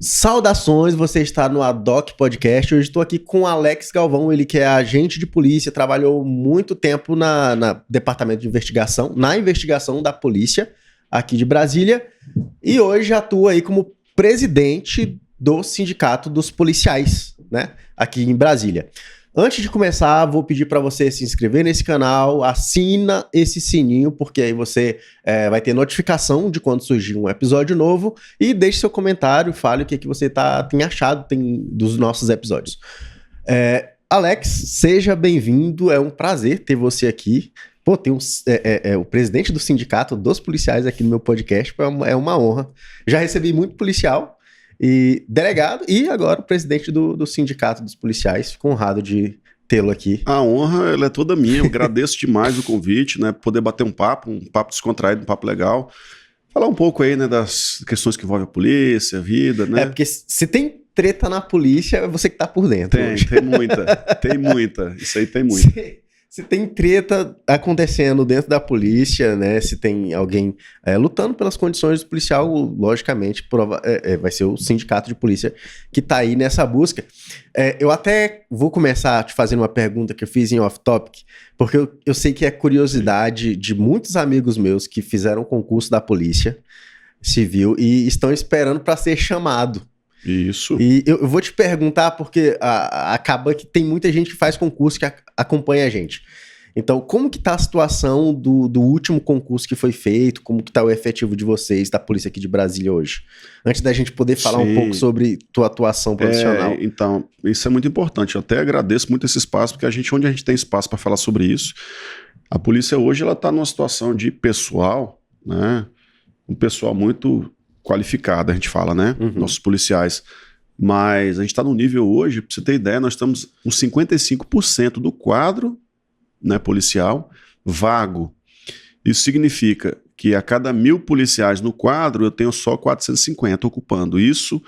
Saudações, você está no Adoc Podcast. Hoje estou aqui com o Alex Galvão, ele que é agente de polícia, trabalhou muito tempo na departamento de investigação, na investigação da polícia aqui de Brasília, e hoje atua aí como presidente do Sindicato dos Policiais, né, aqui em Brasília. Antes de começar, vou pedir para você se inscrever nesse canal, assina esse sininho, porque aí você vai ter notificação de quando surgir um episódio novo e deixe seu comentário, fale o que você tem achado dos nossos episódios. Alex, seja bem-vindo, é um prazer ter você aqui. Pô, tem o presidente do Sindicato dos Policiais aqui no meu podcast, é uma honra. Já recebi muito policial e delegado, e agora o presidente do Sindicato dos Policiais. Fico honrado de tê-lo aqui. A honra, ela é toda minha. Eu agradeço demais o convite, né? Poder bater um papo descontraído, um papo legal. Falar um pouco aí, né, das questões que envolvem a polícia, a vida, né? Porque se tem treta na polícia, é você que tá por dentro. Tem muita. Isso aí tem muita. Se tem treta acontecendo dentro da polícia, né? Se tem alguém lutando pelas condições do policial, logicamente vai ser o sindicato de polícia que tá aí nessa busca. Eu até vou começar te fazendo uma pergunta que eu fiz em off-topic, porque eu sei que é curiosidade de muitos amigos meus que fizeram concurso da Polícia Civil e estão esperando para ser chamado. Isso. E eu vou te perguntar porque acaba que tem muita gente que faz concurso que acompanha a gente. Então, como que tá a situação do último concurso que foi feito? Como que tá o efetivo de vocês, da polícia aqui de Brasília hoje? Antes da gente poder falar um pouco sobre tua atuação profissional. Então, isso é muito importante. Eu até agradeço muito esse espaço, porque onde a gente tem espaço para falar sobre isso, a polícia hoje ela tá numa situação de pessoal, né? Um pessoal muito qualificada, a gente fala, né? Uhum. Nossos policiais. Mas a gente está no nível hoje, para você ter ideia, nós estamos com 55% do quadro, né, policial vago. Isso significa que a cada 1.000 policiais no quadro, eu tenho só 450 ocupando. Isso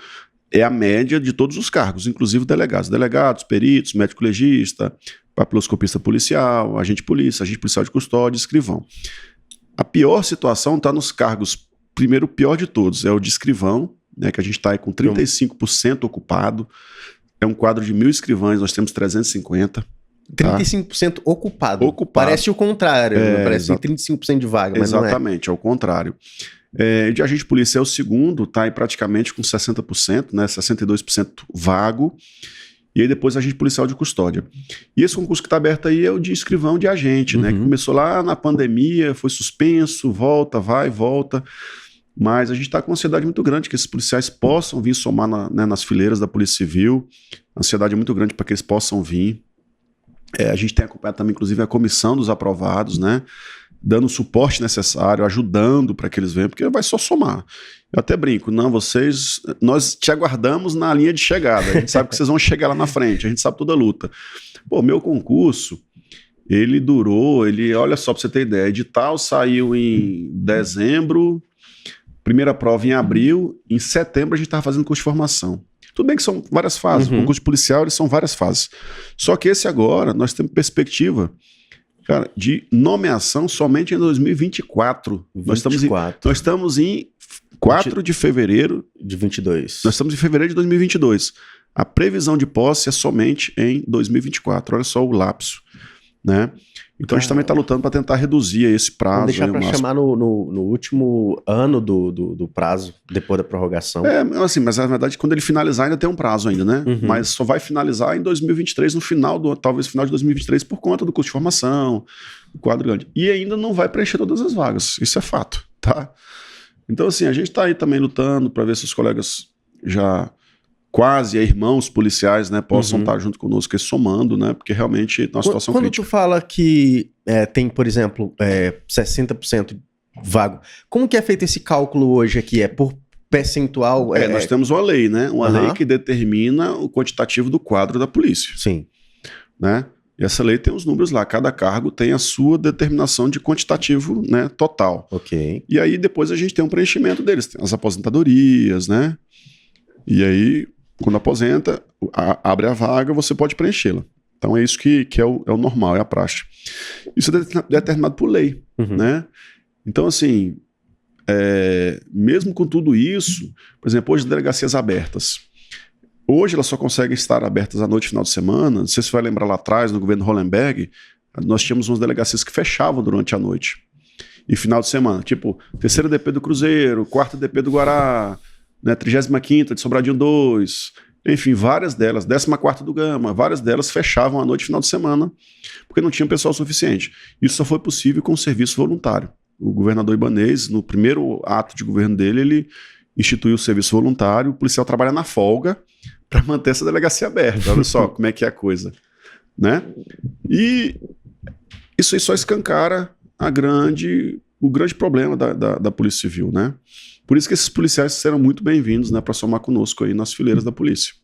é a média de todos os cargos, inclusive delegados, peritos, médico legista, papiloscopista policial, agente policial de custódia, escrivão. A pior situação está nos cargos. Primeiro, o pior de todos é o de escrivão, né, que a gente está aí com 35% ocupado. É um quadro de 1.000 escrivães, nós temos 350. 35% ocupado. Parece o contrário, né? Parece 35% de vaga, mas exatamente, não é o contrário. De agente policial, o segundo está aí praticamente com 60%, né, 62% vago. E aí depois agente policial de custódia. E esse concurso que está aberto aí é o de escrivão de agente, né? Que começou lá na pandemia, foi suspenso, volta. Mas a gente está com uma ansiedade muito grande que esses policiais possam vir somar nas fileiras da Polícia Civil. A ansiedade é muito grande para que eles possam vir. A gente tem acompanhado também, inclusive, a comissão dos aprovados, né? Dando o suporte necessário, ajudando para que eles venham, porque vai só somar. Eu até brinco, nós te aguardamos na linha de chegada, a gente sabe que vocês vão chegar lá na frente, a gente sabe toda a luta. Pô, meu concurso, ele durou, olha só para você ter ideia, edital saiu em dezembro, primeira prova em abril, em setembro a gente estava fazendo curso de formação. Tudo bem que são várias fases, o concurso policial eles são várias fases, só que esse agora nós temos perspectiva, cara, de nomeação somente em 2024. Nós estamos em 4 de fevereiro de 22. Nós estamos em fevereiro de 2022. A previsão de posse é somente em 2024. Olha só o lapso, né? Então a gente também está lutando para tentar reduzir esse prazo. Vamos deixar para chamar no último ano do prazo, depois da prorrogação. Assim, mas na verdade quando ele finalizar ainda tem um prazo ainda, né? Mas só vai finalizar em 2023, talvez final de 2023, por conta do curso de formação, o quadro grande. E ainda não vai preencher todas as vagas, isso é fato, tá? Então assim, a gente está aí também lutando para ver se os colegas já quase irmãos policiais, né, possam estar junto conosco e somando, né, porque realmente é uma situação crítica. Quando tu fala que tem, por exemplo, 60% vago, como que é feito esse cálculo hoje aqui? É por percentual? Nós temos uma lei, né, lei que determina o quantitativo do quadro da polícia. Sim. Né? E essa lei tem os números lá, cada cargo tem a sua determinação de quantitativo, né, total. Ok. E aí depois a gente tem um preenchimento deles, tem as aposentadorias, né, e aí quando aposenta, abre a vaga, você pode preenchê-la. Então é isso que é o normal, é a praxe. Isso é determinado por lei, né? Então assim, mesmo com tudo isso, por exemplo, hoje delegacias abertas. Hoje elas só conseguem estar abertas à noite e final de semana. Não sei se você vai lembrar lá atrás, no governo Hollenberg, nós tínhamos umas delegacias que fechavam durante a noite e final de semana. Tipo, 3ª DP do Cruzeiro, 4ª DP do Guará, né, 35ª de Sobradinho 2, enfim, várias delas, 14ª do Gama, várias delas fechavam à noite e final de semana porque não tinha pessoal suficiente. Isso só foi possível com o serviço voluntário. O governador Ibanez, no primeiro ato de governo dele, ele instituiu o serviço voluntário, o policial trabalha na folga para manter essa delegacia aberta. Olha só como é que é a coisa, né? E isso aí só escancara o grande problema da Polícia Civil, né? Por isso que esses policiais serão muito bem-vindos, né, para somar conosco aí nas fileiras da polícia.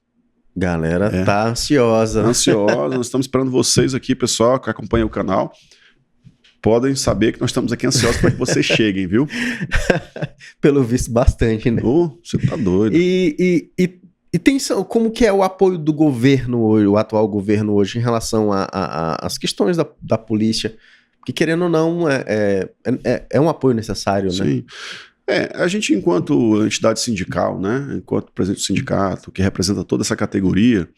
Galera, tá ansiosa. Ansiosa, nós estamos esperando vocês aqui, pessoal, que acompanha o canal. Podem saber que nós estamos aqui ansiosos para que vocês cheguem, viu? Pelo visto, bastante, né? Você tá doido. E tem como que é o apoio do governo hoje, o atual governo hoje, em relação às questões da polícia? Porque, querendo ou não, é um apoio necessário, né? Sim. A gente, enquanto entidade sindical, né, enquanto presidente do sindicato, que representa toda essa categoria,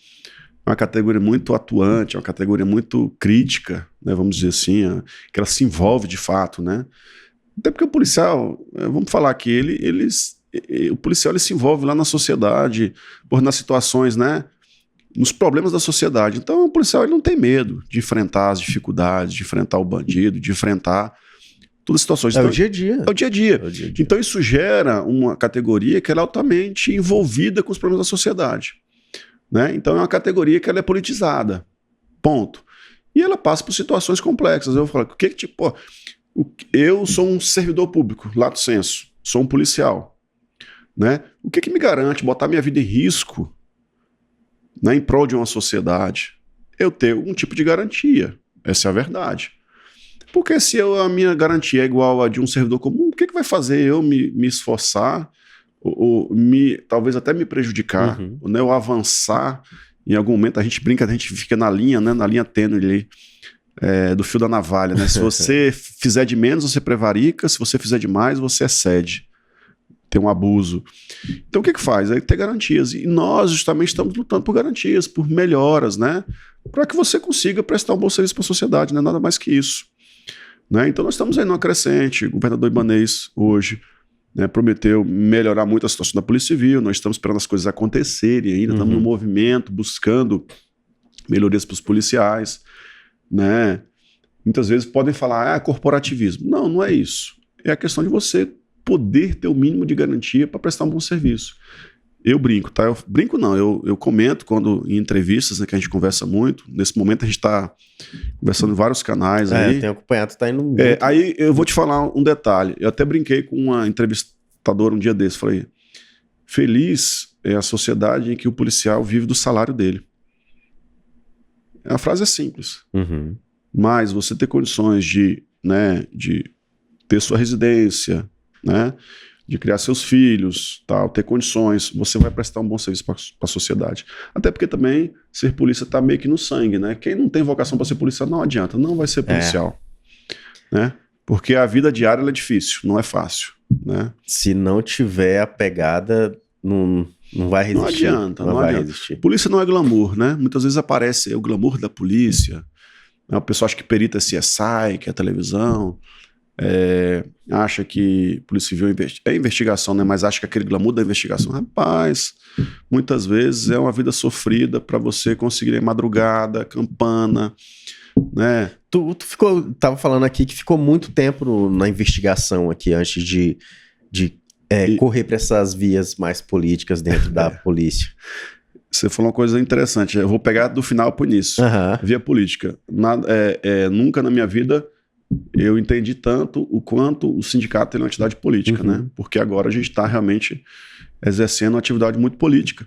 é uma categoria muito atuante, é uma categoria muito crítica, né, vamos dizer assim, que ela se envolve de fato, né? Até porque o policial, vamos falar que o policial ele se envolve lá na sociedade, nas situações, né, nos problemas da sociedade. Então o policial ele não tem medo de enfrentar as dificuldades, de enfrentar o bandido, de enfrentar todas as situações. Então, o dia a dia. É o dia a dia. Então isso gera uma categoria que ela é altamente envolvida com os problemas da sociedade, né? Então é uma categoria que ela é politizada, ponto. E ela passa por situações complexas. Eu falo, eu sou um servidor público, lato sensu, sou um policial, né? O que me garante botar minha vida em risco, né, em prol de uma sociedade? Eu ter algum tipo de garantia. Essa é a verdade. Porque se a minha garantia é igual a de um servidor comum, o que vai fazer eu me esforçar, ou talvez até me prejudicar, né, ou avançar? Em algum momento a gente brinca, a gente fica na linha, né, na linha tênue ali, do fio da navalha, né? Se você fizer de menos, você prevarica, se você fizer de mais, você excede. Tem um abuso. Então o que faz? É ter garantias. E nós justamente estamos lutando por garantias, por melhoras, né? Para que você consiga prestar um bom serviço para a sociedade, né? Nada mais que isso. Né? Então nós estamos aí numa crescente. O governador Ibanez hoje, né, prometeu melhorar muito a situação da Polícia Civil. Nós estamos esperando as coisas acontecerem ainda, estamos no movimento, buscando melhorias para os policiais, né? Muitas vezes podem falar, corporativismo. Não, não é isso. É a questão de você poder ter o mínimo de garantia para prestar um bom serviço. Eu brinco, tá? Eu comento quando em entrevistas, né, que a gente conversa muito. Nesse momento a gente está conversando em vários canais. Aí tenho acompanhado, tá indo muito. Aí eu vou te falar um detalhe. Eu até brinquei com uma entrevistadora um dia desse. Falei, feliz é a sociedade em que o policial vive do salário dele. A frase é simples. Mas você ter condições de ter sua residência, né, de criar seus filhos, tal, ter condições, você vai prestar um bom serviço para a sociedade. Até porque também ser polícia está meio que no sangue, né? Quem não tem vocação para ser policial não adianta, não vai ser policial, né? Porque a vida diária ela é difícil, não é fácil, né? Se não tiver a pegada, não vai resistir. Não adianta, não vai resistir. Polícia não é glamour, né? Muitas vezes aparece o glamour da polícia, né? O pessoal acha que perita é CSI, que é televisão. Acha que Polícia Civil é investigação, né? Mas acha que aquele glamour da investigação, rapaz, muitas vezes é uma vida sofrida para você conseguir ir madrugada, campana, né? Tu tava falando aqui que ficou muito tempo na investigação aqui antes de correr para essas vias mais políticas dentro da polícia. Você falou uma coisa interessante, eu vou pegar do final pro início. Via política. Nunca na minha vida eu entendi tanto o quanto o sindicato é uma entidade política, né? Porque agora a gente está realmente exercendo uma atividade muito política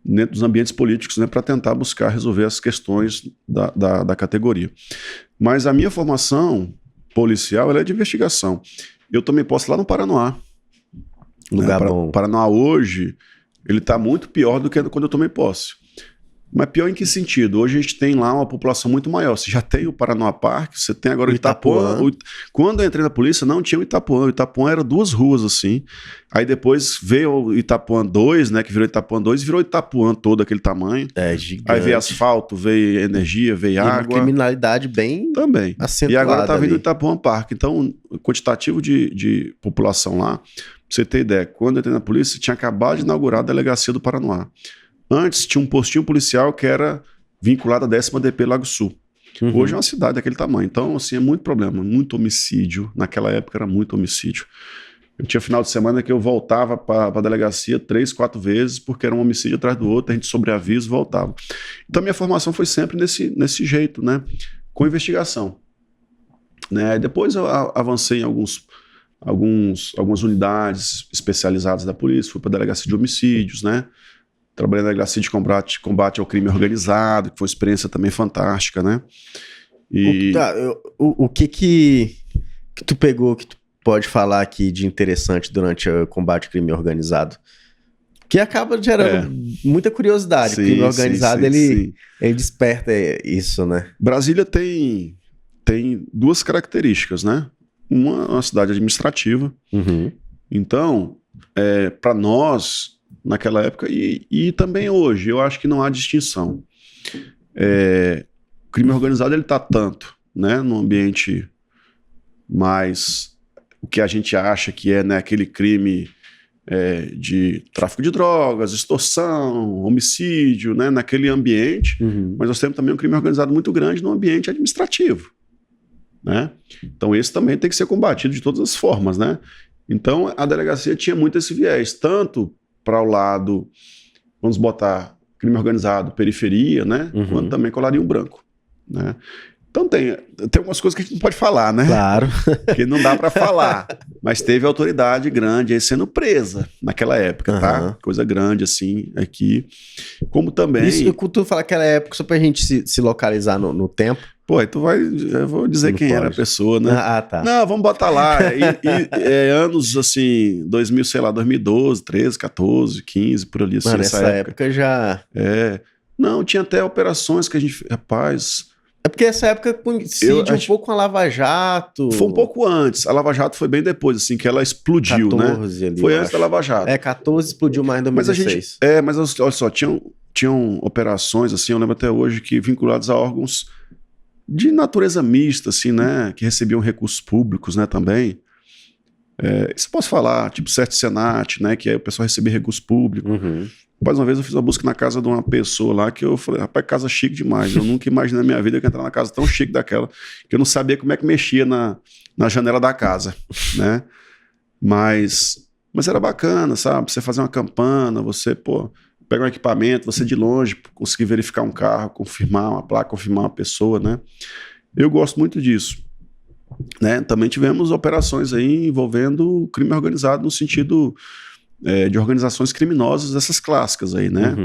dentro dos ambientes políticos, né, para tentar buscar resolver as questões da categoria. Mas a minha formação policial ela é de investigação. Eu tomei posse lá no Paranoá. Lugar bom. O Paranoá hoje ele está muito pior do que quando eu tomei posse. Mas pior em que sentido? Hoje a gente tem lá uma população muito maior. Você já tem o Paranoá Park, você tem agora o Itapuã. Quando eu entrei na polícia, não tinha o Itapuã. O Itapuã era 2 ruas, assim. Aí depois veio o Itapuã 2, né? Que virou Itapuã 2 e virou Itapuã todo aquele tamanho. É gigante. Aí veio asfalto, veio energia, veio água. Uma criminalidade bem também acentuada. E agora tá vindo ali. o Itapuã Park. Então, o quantitativo de população lá, pra você ter ideia, quando eu entrei na polícia, tinha acabado de inaugurar a delegacia do Paranoá. Antes tinha um postinho policial que era vinculado à 10ª DP Lago Sul. Hoje é uma cidade daquele tamanho. Então, assim, é muito problema, muito homicídio. Naquela época era muito homicídio. Eu tinha final de semana que eu voltava para a delegacia 3, 4 vezes, porque era um homicídio atrás do outro, a gente sobreaviso voltava. Então, minha formação foi sempre nesse jeito, né? Com investigação. Né? Depois eu avancei em algumas unidades especializadas da polícia, fui para a delegacia de homicídios, né? Trabalhei na delegacia de combate ao crime organizado, que foi uma experiência também fantástica, né? E... O que tu pegou que tu pode falar aqui de interessante durante o combate ao crime organizado? Que acaba gerando muita curiosidade. O crime organizado, ele desperta isso, né? Brasília tem 2 características, né? Uma cidade administrativa. Então, para nós... naquela época e também hoje, eu acho que não há distinção. O crime organizado, ele está tanto, né, no ambiente mais, o que a gente acha que é, né, aquele crime de tráfico de drogas, extorsão, homicídio, né, naquele ambiente, mas nós temos também um crime organizado muito grande no ambiente administrativo, né? Então esse também tem que ser combatido de todas as formas, né? Então a delegacia tinha muito esse viés, tanto para o lado, vamos botar crime organizado, periferia, né? Quanto também colarinho branco, né? Então tem algumas coisas que a gente não pode falar, né? Claro. Que não dá para falar. Mas teve autoridade grande aí sendo presa naquela época, tá? Coisa grande assim aqui. Como também... Isso, tu fala aquela época, só pra gente se localizar no tempo. Pô, eu vou dizer quem era a pessoa, né? Tá. Não, vamos botar lá. Anos assim, 2000, sei lá, 2012, 13, 14, 15, por ali. Assim, mano, essa época já... Não, tinha até operações que a gente... Rapaz... É porque essa época coincide um pouco com a Lava Jato. Foi um pouco antes. A Lava Jato foi bem depois, assim, que ela explodiu, 14, né? Ali, foi antes da Lava Jato. 14 explodiu mais em 2016. Mas olha só, tinham operações, assim, eu lembro até hoje, que vinculadas a órgãos de natureza mista, assim, né? Que recebiam recursos públicos, né, também. Isso posso falar, tipo Certo Senat, né? Que aí o pessoal recebia recurso público. Mais uma vez eu fiz uma busca na casa de uma pessoa lá que eu falei, rapaz, casa chique demais. Eu nunca imaginei na minha vida que eu ia entrar na casa tão chique daquela, que eu não sabia como é que mexia na janela da casa, né? Mas era bacana, sabe? Você fazer uma campana, você, pegar um equipamento, você de longe conseguir verificar um carro, confirmar uma placa, confirmar uma pessoa, né? Eu gosto muito disso. Né? Também tivemos operações aí envolvendo crime organizado no sentido... de organizações criminosas dessas clássicas aí, né?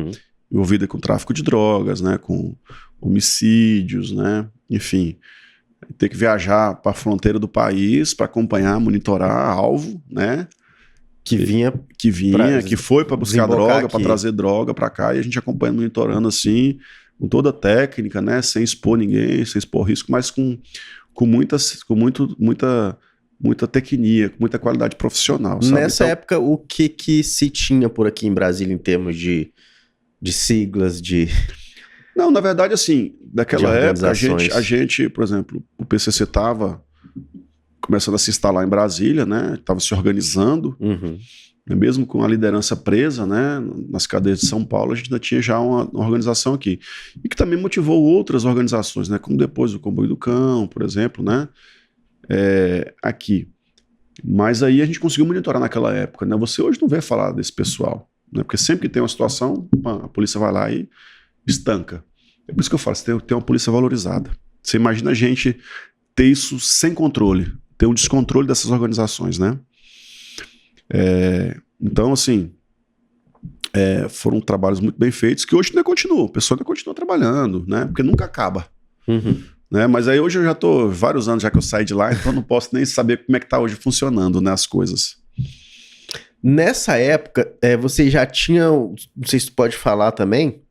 Envolvida com tráfico de drogas, né? Com homicídios, né? Enfim, ter que viajar para a fronteira do país para acompanhar, monitorar alvo, né? Que foi para buscar droga, para trazer droga para cá, e a gente acompanhando, monitorando assim, com toda a técnica, né? Sem expor ninguém, sem expor risco, mas com muita tecnia, com muita qualidade profissional, sabe? Nessa época, o que se tinha por aqui em Brasília em termos de siglas, Não, na verdade, assim, daquela época, a gente, por exemplo, o PCC estava começando a se instalar em Brasília, né? Estava se organizando, mesmo com a liderança presa, né? Nas cadeias de São Paulo, a gente ainda tinha já uma organização aqui. E que também motivou outras organizações, né? Como depois o Comboio do Cão, por exemplo, né? Aqui. Mas aí a gente conseguiu monitorar naquela época, né? Você hoje não vê falar desse pessoal, né? Porque sempre que tem uma situação, a polícia vai lá e estanca. É por isso que eu falo, você tem uma polícia valorizada. Você imagina a gente ter isso sem controle, ter um descontrole dessas organizações, né? Então, assim, foram trabalhos muito bem feitos que hoje ainda continuam, o pessoal ainda continua trabalhando, né? Porque nunca acaba. Né? Mas aí hoje eu já estou vários anos já que eu saí de lá, então eu não posso nem saber como é que está hoje funcionando, né, as coisas. Nessa época, você já tinha, não sei se tu pode falar também,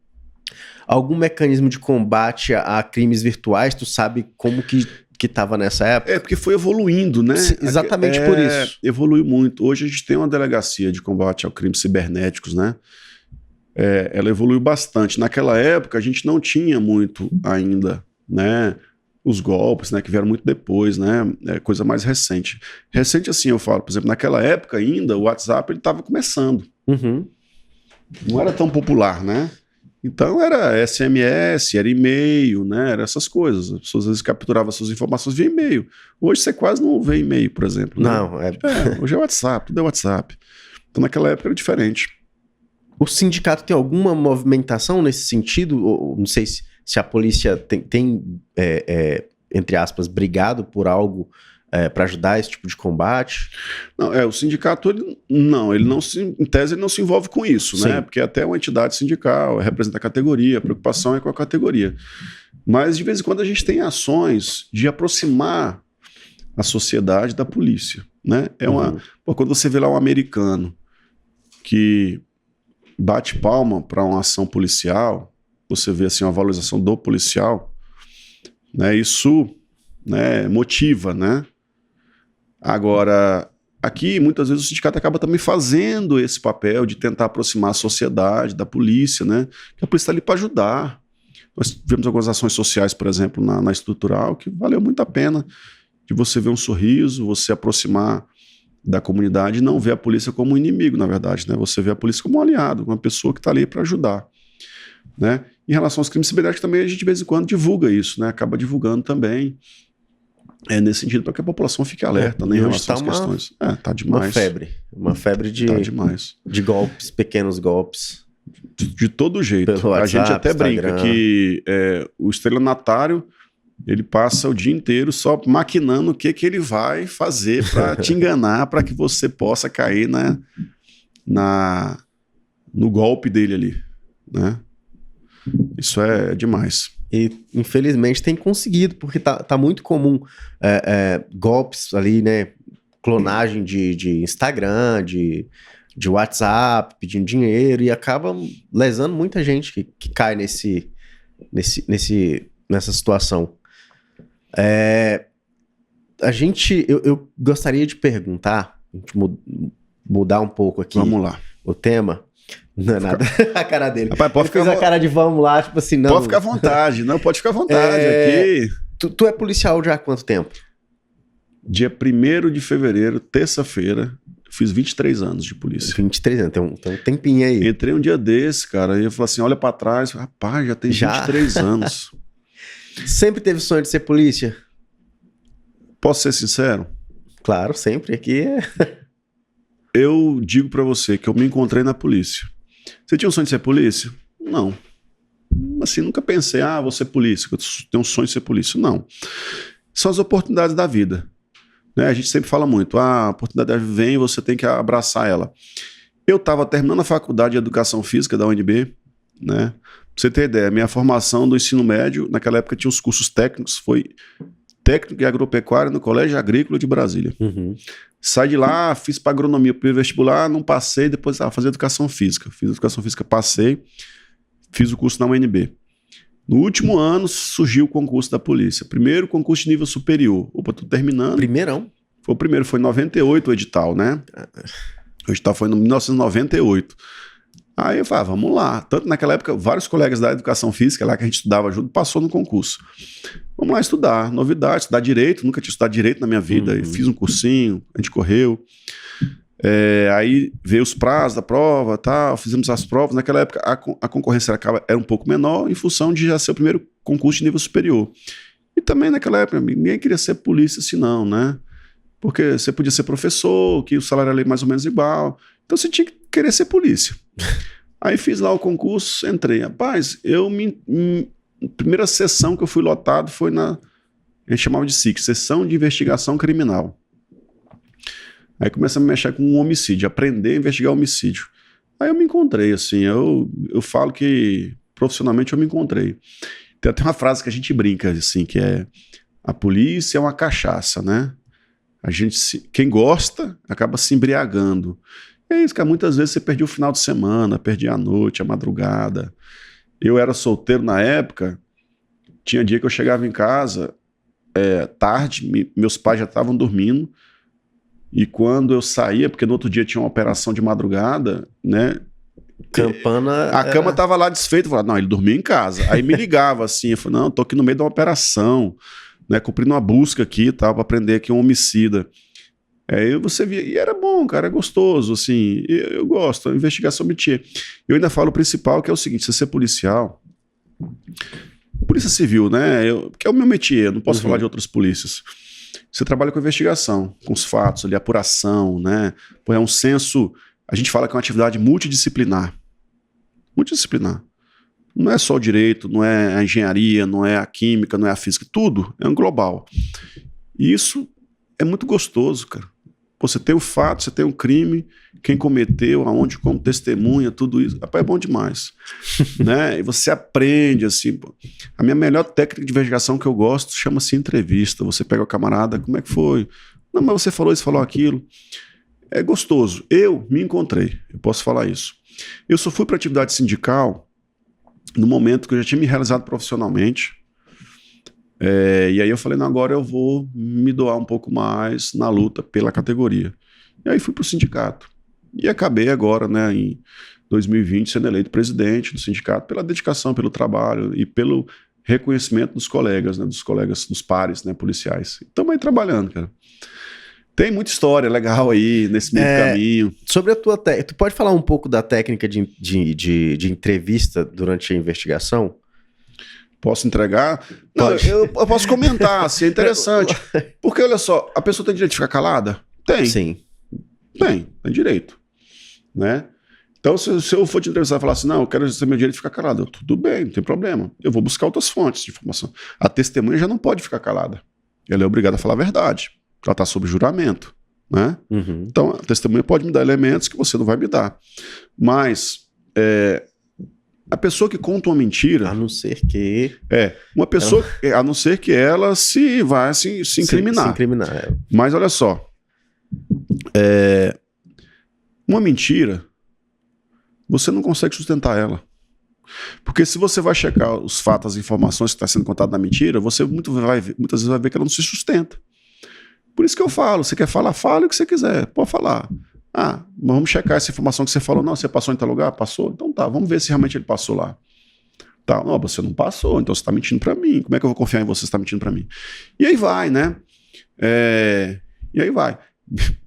Algum mecanismo de combate a crimes virtuais, tu sabe como que tava nessa época? Porque foi evoluindo, né? Exatamente por isso. Evoluiu muito. Hoje a gente tem uma delegacia de combate ao crimes cibernéticos, né? Ela evoluiu bastante. Naquela época a gente não tinha muito ainda, né? Os golpes, né? Que vieram muito depois, né? Coisa mais recente. Recente assim, eu falo, por exemplo, naquela época ainda o WhatsApp ele estava começando. Uhum. Não era tão popular, né? Então era SMS, era e-mail, né? Era essas coisas. As pessoas às vezes capturavam suas informações via e-mail. Hoje você quase não vê e-mail, por exemplo. Né? Não, hoje é WhatsApp, tudo é WhatsApp. Então naquela época era diferente. O sindicato tem alguma movimentação nesse sentido? Ou, não sei se a polícia tem entre aspas, brigado por algo para ajudar esse tipo de combate? Não, o sindicato, em tese, ele não se envolve com isso, Sim. né? Porque até uma entidade sindical, representa a categoria, a preocupação é com a categoria. Mas, de vez em quando, a gente tem ações de aproximar a sociedade da polícia, né? Quando você vê lá um americano que bate palma para uma ação policial, você vê assim, uma valorização do policial, né? Isso, né, motiva, né? Agora, aqui, muitas vezes, o sindicato acaba também fazendo esse papel de tentar aproximar a sociedade da polícia, né? Que a polícia está ali para ajudar. Nós tivemos algumas ações sociais, por exemplo, na estrutural, que valeu muito a pena de você ver um sorriso, você aproximar da comunidade e não ver a polícia como um inimigo, na verdade, né? Você vê a polícia como um aliado, uma pessoa que está ali para ajudar, né? Em relação aos crimes cibernéticos também, a gente de vez em quando divulga isso, né? Acaba divulgando também. Nesse sentido, para que a população fique alerta, né, em relação às questões. Tá demais. Uma febre de, tá demais. De golpes, pequenos golpes. De todo jeito. Pelo WhatsApp, a gente até Instagram. Brinca que o estelionatário, ele passa o dia inteiro só maquinando o que ele vai fazer para te enganar, para que você possa cair no golpe dele ali, né? Isso é demais. E, infelizmente, tem conseguido, porque tá muito comum golpes ali, né? Clonagem de Instagram, de WhatsApp, pedindo dinheiro, e acaba lesando muita gente que cai nessa situação. Eu gostaria de perguntar, a gente mudar um pouco aqui. Vamos lá. O tema. Não é nada. A cara dele. Rapaz, pode ficar a cara de vamos lá, tipo assim, não. Pode ficar à vontade, não, pode ficar à vontade aqui. Tu é policial já há quanto tempo? Dia 1º de fevereiro, terça-feira, fiz 23 anos de polícia. 23 anos, tem um tempinho aí. Entrei um dia desse, cara, e eu falei assim, olha pra trás, rapaz, já tem 23 anos. Sempre teve sonho de ser polícia? Posso ser sincero? Claro, sempre. Aqui Eu digo pra você que eu me encontrei na polícia. Você tinha um sonho de ser polícia? Não. Assim, nunca pensei, vou ser polícia, eu tenho um sonho de ser polícia. Não. São as oportunidades da vida. Né? A gente sempre fala muito, a oportunidade vem e você tem que abraçar ela. Eu estava terminando a faculdade de Educação Física da UNB, né? Pra você ter ideia, minha formação do ensino médio, naquela época tinha os cursos técnicos, foi técnico em agropecuária no Colégio Agrícola de Brasília. Uhum. Saí de lá, fiz para agronomia, primeiro vestibular, não passei, depois fazer educação física. Fiz educação física, passei, fiz o curso na UNB. No último ano surgiu o concurso da polícia. Primeiro concurso de nível superior. Opa, tô terminando. Primeirão? Foi o primeiro, foi em 98 o edital, né? O edital foi em 1998. Aí eu falei, vamos lá. Tanto naquela época, vários colegas da educação física, lá que a gente estudava junto, passou no concurso. Vamos lá estudar, novidade, estudar direito, nunca tinha estudado direito na minha vida. Uhum. Fiz um cursinho, a gente correu. Aí veio os prazos da prova, tal, fizemos as provas. Naquela época a concorrência era um pouco menor em função de já ser o primeiro concurso de nível superior. E também naquela época ninguém queria ser polícia assim não, né? Porque você podia ser professor, que o salário era mais ou menos igual. Então você tinha que querer ser polícia. Aí fiz lá o concurso, entrei. Rapaz, primeira sessão que eu fui lotado foi a gente chamava de SIC, Sessão de Investigação Criminal. Aí começa a me mexer com um homicídio, aprender a investigar homicídio. Aí eu me encontrei, assim, eu falo que profissionalmente eu me encontrei. Tem até uma frase que a gente brinca, assim, que é: a polícia é uma cachaça, né? Quem gosta acaba se embriagando. É isso, cara, muitas vezes você perdia o final de semana, perdia a noite, a madrugada. Eu era solteiro na época, tinha dia que eu chegava em casa tarde, meus pais já estavam dormindo, e quando eu saía, porque no outro dia tinha uma operação de madrugada, né? Campana. A cama tava lá desfeita, eu falava, não, ele dormia em casa. Aí me ligava assim, eu falei, não, tô aqui no meio de uma operação, né? Cumprindo uma busca aqui e tal, pra prender aqui um homicida. Aí você via, e era bom, cara, é gostoso, assim, eu gosto, a investigação métier. Eu ainda falo o principal, que é o seguinte, você ser policial, polícia civil, né, que é o meu métier, eu não posso falar de outras polícias. Você trabalha com investigação, com os fatos ali, apuração, né, pô, é um senso, a gente fala que é uma atividade multidisciplinar. Multidisciplinar. Não é só o direito, não é a engenharia, não é a química, não é a física, tudo é um global. E isso é muito gostoso, cara. Você tem o fato, você tem o crime, quem cometeu, aonde, como testemunha, tudo isso. Rapaz, é bom demais. Né? E você aprende, assim. Pô. A minha melhor técnica de investigação que eu gosto chama-se entrevista. Você pega o camarada, como é que foi? Não, mas você falou isso, falou aquilo. É gostoso. Eu me encontrei, eu posso falar isso. Eu só fui para atividade sindical no momento que eu já tinha me realizado profissionalmente. E aí eu falei, não, agora eu vou me doar um pouco mais na luta pela categoria. E aí fui pro sindicato. E acabei agora, né, em 2020, sendo eleito presidente do sindicato pela dedicação, pelo trabalho e pelo reconhecimento dos colegas, né, dos pares, né, policiais. Estamos aí trabalhando, cara. Tem muita história legal aí nesse meio caminho. Sobre a tua técnica, tu pode falar um pouco da técnica de entrevista durante a investigação? Posso entregar? Não, eu posso comentar, se é interessante. Porque, olha só, a pessoa tem direito de ficar calada? Tem. Sim. Tem direito. Né? Então, se eu for te entrevistar e falar assim, não, eu quero ter meu direito de ficar calado, tudo bem, não tem problema. Eu vou buscar outras fontes de informação. A testemunha já não pode ficar calada. Ela é obrigada a falar a verdade. Ela está sob juramento. Né? Uhum. Então, a testemunha pode me dar elementos que você não vai me dar. Mas... a pessoa que conta uma mentira... A não ser que... uma pessoa... A não ser que ela se incriminar. Se incriminar. Mas olha só. Uma mentira, você não consegue sustentar ela. Porque se você vai checar os fatos, as informações que está sendo contadas na mentira, você muitas vezes vai ver que ela não se sustenta. Por isso que eu falo, você quer falar, fale o que você quiser, pode falar. Mas vamos checar essa informação que você falou. Não, você passou em tal lugar? Passou? Então tá, vamos ver se realmente ele passou lá. Tá, não, você não passou, então você está mentindo para mim. Como é que eu vou confiar em você se está mentindo para mim? E aí vai, né? E aí vai.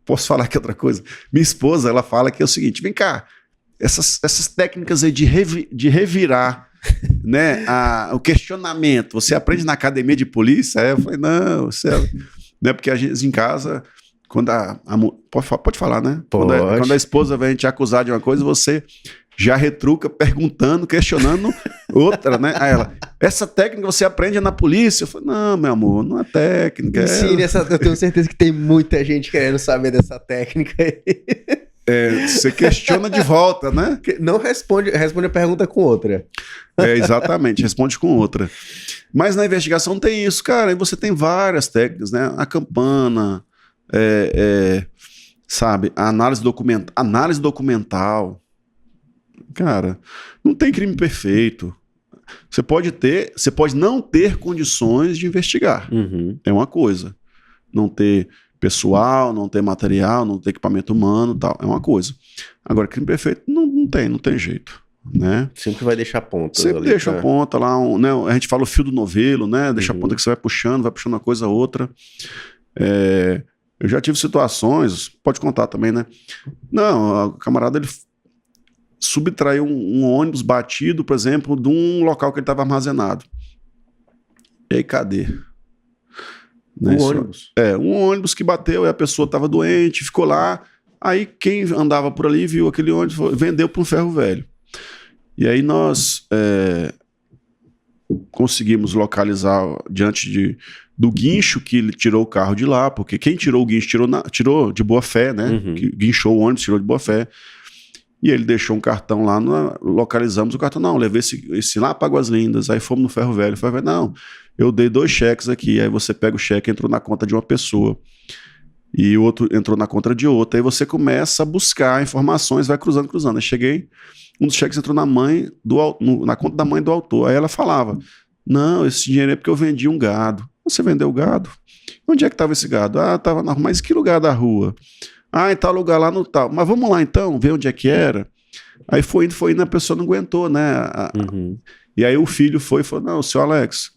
Posso falar aqui outra coisa? Minha esposa, ela fala que é o seguinte, vem cá, essas técnicas aí de revirar né, o questionamento, você aprende na academia de polícia? Eu falei, não, né, porque a gente em casa... Quando pode falar, né? Pode. Quando a esposa vem te acusar de uma coisa, você já retruca perguntando, questionando outra, né? Aí ela, essa técnica você aprende na polícia? Eu falei, não, meu amor, não é técnica. Sim, eu tenho certeza que tem muita gente querendo saber dessa técnica aí. Você questiona de volta, né? Não responde a pergunta com outra. Exatamente, responde com outra. Mas na investigação tem isso, cara, e você tem várias técnicas, né? A campana... sabe, a análise documental, cara, não tem crime perfeito. Você pode não ter condições de investigar. Uhum. É uma coisa. Não ter pessoal, não ter material, não ter equipamento humano, tal, é uma coisa. Agora, crime perfeito não tem jeito. Né? Sempre vai deixar ponta. Sempre deixa a ponta lá, né? A gente fala o fio do novelo, né? Deixa a ponta que você vai puxando uma coisa a outra. Eu já tive situações, pode contar também, né? Não, o camarada ele subtraiu um ônibus batido, por exemplo, de um local que ele estava armazenado. E aí, cadê? Ônibus? Um ônibus que bateu e a pessoa estava doente, ficou lá. Aí quem andava por ali viu aquele ônibus, vendeu para um ferro velho. E aí nós conseguimos localizar diante do guincho que ele tirou o carro de lá, porque quem tirou o guincho tirou de boa fé, né? Uhum. Que guinchou o ônibus, tirou de boa fé. E ele deixou um cartão lá, localizamos o cartão. Não, levei esse lá para Águas Lindas. Aí fomos no ferro velho. Não, eu dei 2 cheques aqui. Aí você pega o cheque, entrou na conta de uma pessoa. E o outro entrou na conta de outra. Aí você começa a buscar informações, vai cruzando. Aí cheguei um dos cheques entrou na conta da mãe do autor. Aí ela falava, não, esse dinheiro é porque eu vendi um gado. Você vendeu o gado? Onde é que estava esse gado? Ah, estava na rua. Mas que lugar da rua? Ah, em tal lugar lá no tal. Mas vamos lá então, ver onde é que era. Aí foi indo, a pessoa não aguentou, né? E aí o filho foi e falou, não, senhor Alex,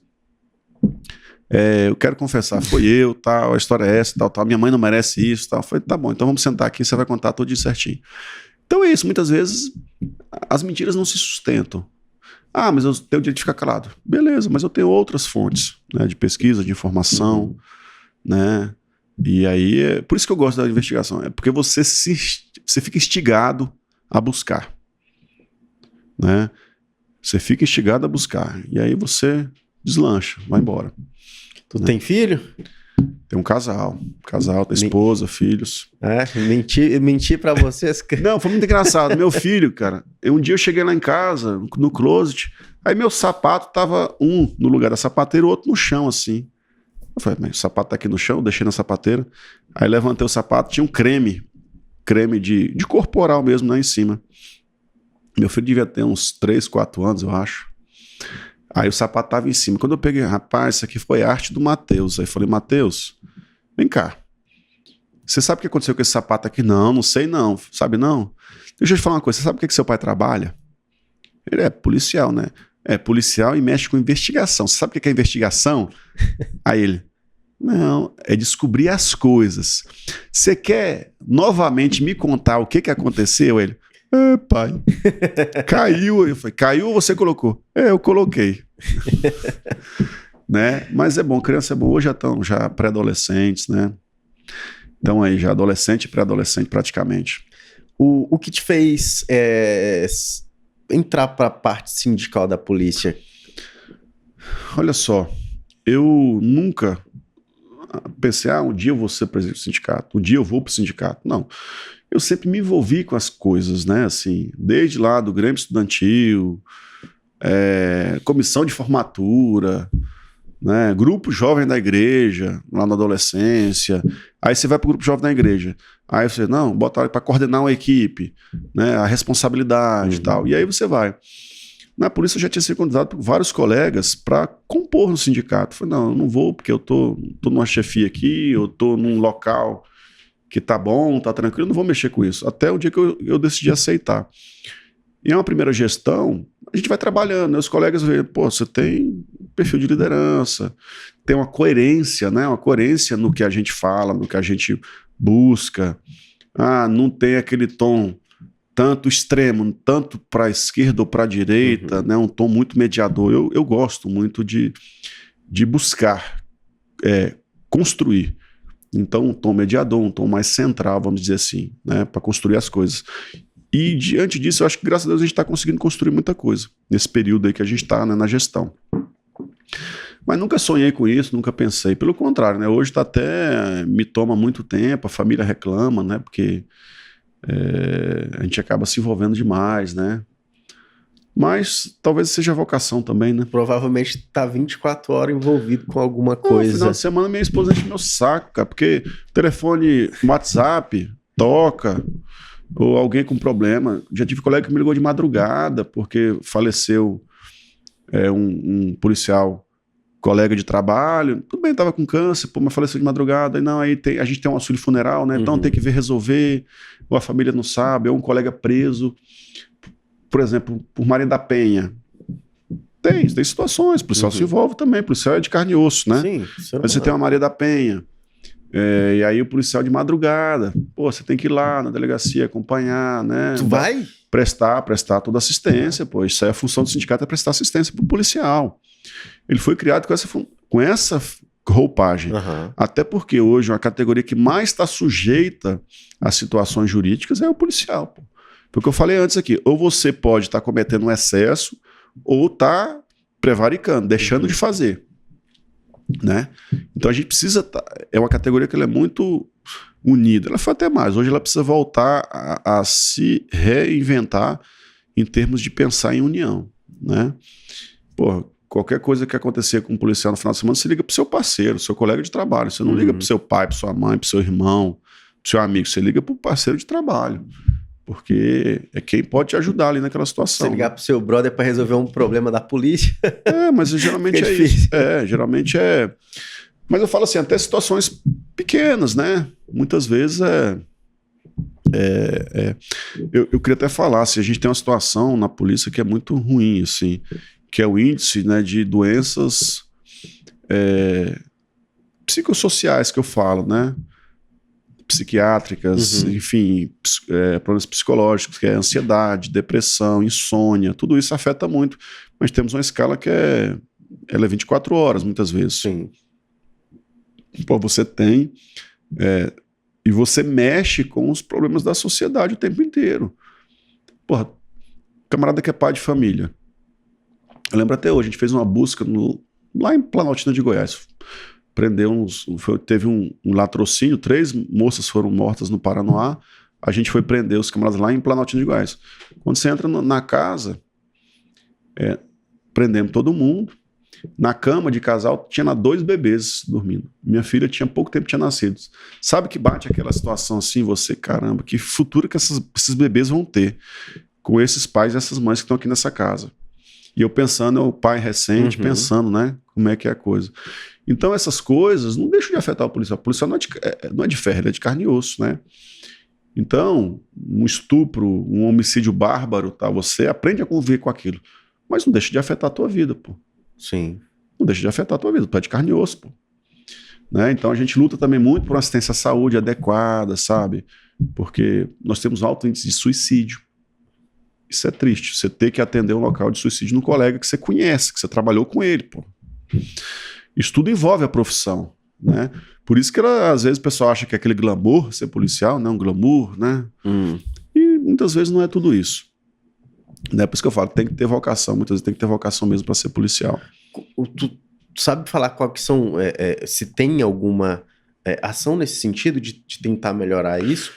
eu quero confessar, foi eu, tal, a história é essa, tal, minha mãe não merece isso, tal. Eu falei, tá bom, então vamos sentar aqui, você vai contar tudo de certinho. Então é isso, muitas vezes as mentiras não se sustentam. Ah, mas eu tenho o direito de ficar calado. Beleza, mas eu tenho outras fontes, né, de pesquisa, de informação, né? E aí, por isso que eu gosto da investigação, é porque você fica instigado a buscar, né? Você fica instigado a buscar, e aí você deslancha, vai embora. Tu tem filho? Tem um casal, tem esposa, filhos. Mentir pra vocês? Não, foi muito engraçado. Meu filho, cara, um dia eu cheguei lá em casa, no closet, aí meu sapato tava um no lugar da sapateira, o outro no chão, assim. Eu falei, mas o sapato tá aqui no chão, eu deixei na sapateira. Aí levantei o sapato, tinha um creme de corporal mesmo lá em cima. Meu filho devia ter uns 3, 4 anos, eu acho. Aí o sapato tava em cima. Quando eu peguei, rapaz, isso aqui foi arte do Matheus. Aí eu falei, Matheus, vem cá. Você sabe o que aconteceu com esse sapato aqui? Não sei não. Sabe não? Deixa eu te falar uma coisa. Você sabe o que seu pai trabalha? Ele é policial, né? É policial e mexe com investigação. Você sabe o que é investigação? Aí ele, não, é descobrir as coisas. Você quer novamente me contar o que aconteceu? Ele, pai, caiu. Eu falei, caiu ou você colocou? Eu coloquei. Né? Mas é bom, criança é bom. Hoje já estão pré-adolescentes, né? Então aí, já adolescente e pré-adolescente praticamente. O que te fez entrar para a parte sindical da polícia? Olha só, eu nunca pensei, um dia eu vou ser presidente do sindicato, um dia eu vou para o sindicato. Não. Eu sempre me envolvi com as coisas, né? Assim, desde lá do Grêmio Estudantil, comissão de formatura, né? Grupo jovem da igreja, lá na adolescência. Aí você vai para o grupo jovem da igreja. Aí você, não, bota para coordenar uma equipe, né? A responsabilidade e tal. E aí você vai. Na polícia eu já tinha sido convidado por vários colegas para compor no sindicato. Eu falei, não, eu não vou porque eu tô numa chefia aqui, eu tô num local que tá bom, tá tranquilo, não vou mexer com isso. Até o dia que eu decidi aceitar. E é uma primeira gestão, a gente vai trabalhando, né? Os colegas veem, pô, você tem perfil de liderança, tem uma coerência, né? Uma coerência no que a gente fala, no que a gente busca. Não tem aquele tom tanto extremo, tanto para a esquerda ou para a direita, né? Um tom muito mediador. Eu gosto muito de buscar construir. Então, um tom mediador, um tom mais central, vamos dizer assim, né? Para construir as coisas. E diante disso, eu acho que graças a Deus a gente está conseguindo construir muita coisa nesse período aí que a gente está, né, na gestão. Mas nunca sonhei com isso, nunca pensei. Pelo contrário, né? Hoje me toma muito tempo, a família reclama, né? Porque a gente acaba se envolvendo demais, né? Mas talvez seja a vocação também, né? Provavelmente tá 24 horas envolvido com alguma coisa. No final de semana minha esposa enche meu saco, cara, porque telefone, WhatsApp, toca, ou alguém com problema. Já tive colega que me ligou de madrugada porque faleceu um policial, colega de trabalho. Tudo bem, tava com câncer, mas faleceu de madrugada. Aí a gente tem um auxílio funeral, né? Então tem que resolver, ou a família não sabe, ou um colega preso. Por exemplo, por Maria da Penha. Tem situações, o policial se envolve também, o policial é de carne e osso, né? Sim, mas você tem uma Maria da Penha, e aí o policial de madrugada, pô, você tem que ir lá na delegacia, acompanhar, né? Tu vai? Prestar toda assistência, pô, isso aí é a função do sindicato, é prestar assistência pro policial. Ele foi criado com essa roupagem, até porque hoje uma categoria que mais está sujeita a situações jurídicas é o policial, pô. Porque eu falei antes aqui, ou você pode estar cometendo um excesso, ou está prevaricando, deixando de fazer, né? Então a gente precisa, é uma categoria que ela é muito unida, ela foi até mais, hoje ela precisa voltar a se reinventar em termos de pensar em união, né? Pô, qualquer coisa que acontecer com um policial no final de semana, você liga pro seu parceiro, seu colega de trabalho, você não liga pro seu pai, pro sua mãe, pro seu irmão, pro seu amigo, você liga pro parceiro de trabalho. Porque é quem pode te ajudar ali naquela situação. Você ligar pro seu brother para resolver um problema da polícia. Mas geralmente é isso. Geralmente é. Mas eu falo assim, até situações pequenas, né? Muitas vezes eu queria até falar, assim, a gente tem uma situação na polícia que é muito ruim, assim, que é o índice, né, de doenças psicossociais que eu falo, né? Psiquiátricas, enfim, problemas psicológicos, que é ansiedade, depressão, insônia, tudo isso afeta muito. Mas temos uma escala que ela é 24 horas, muitas vezes. Sim. Pô, você tem... e você mexe com os problemas da sociedade o tempo inteiro. Porra, camarada que é pai de família. Eu lembro até hoje, a gente fez uma busca lá em Planaltina de Goiás. Prendeu teve um latrocínio, 3 moças foram mortas no Paranoá. A gente foi prender os camaradas lá em Planaltina de Goiás. Quando você entra na casa, prendemos todo mundo. Na cama de casal tinha 2 bebês dormindo. Minha filha tinha pouco tempo, tinha nascido. Sabe que bate aquela situação assim, você, caramba, que futuro que esses bebês vão ter com esses pais e essas mães que estão aqui nessa casa. E eu pensando, o pai recente, pensando, né, como é que é a coisa. Então essas coisas não deixam de afetar o policial. O policial não é de ferro, ele é de carne e osso, né? Então, um estupro, um homicídio bárbaro, tá? Você aprende a conviver com aquilo. Mas não deixa de afetar a tua vida, pô. Sim. Não deixa de afetar a tua vida, tu é de carne e osso, pô. Né? Então a gente luta também muito por uma assistência à saúde adequada, sabe? Porque nós temos alto índice de suicídio. Isso é triste, você ter que atender um local de suicídio no colega que você conhece, que você trabalhou com ele, pô. Isso tudo envolve a profissão, né? Por isso que às vezes o pessoal acha que é aquele glamour ser policial, não, glamour, né? E muitas vezes não é tudo isso. Né? Por isso que eu falo, tem que ter vocação, muitas vezes tem que ter vocação mesmo para ser policial. Tu sabe falar qual que são, se tem alguma ação nesse sentido de tentar melhorar isso?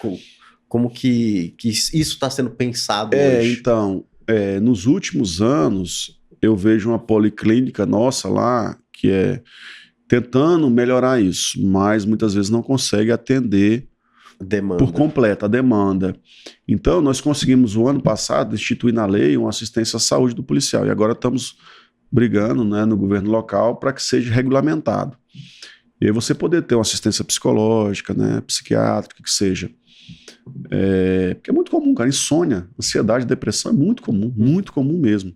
Como que isso está sendo pensado hoje? Então, nos últimos anos, eu vejo uma policlínica nossa lá, que é tentando melhorar isso, mas muitas vezes não consegue atender por completo a demanda. Então, nós conseguimos, o ano passado, instituir na lei uma assistência à saúde do policial, e agora estamos brigando, né, no governo local para que seja regulamentado. E aí você poder ter uma assistência psicológica, né, psiquiátrica, que seja. Porque é muito comum, cara, insônia, ansiedade, depressão é muito comum mesmo.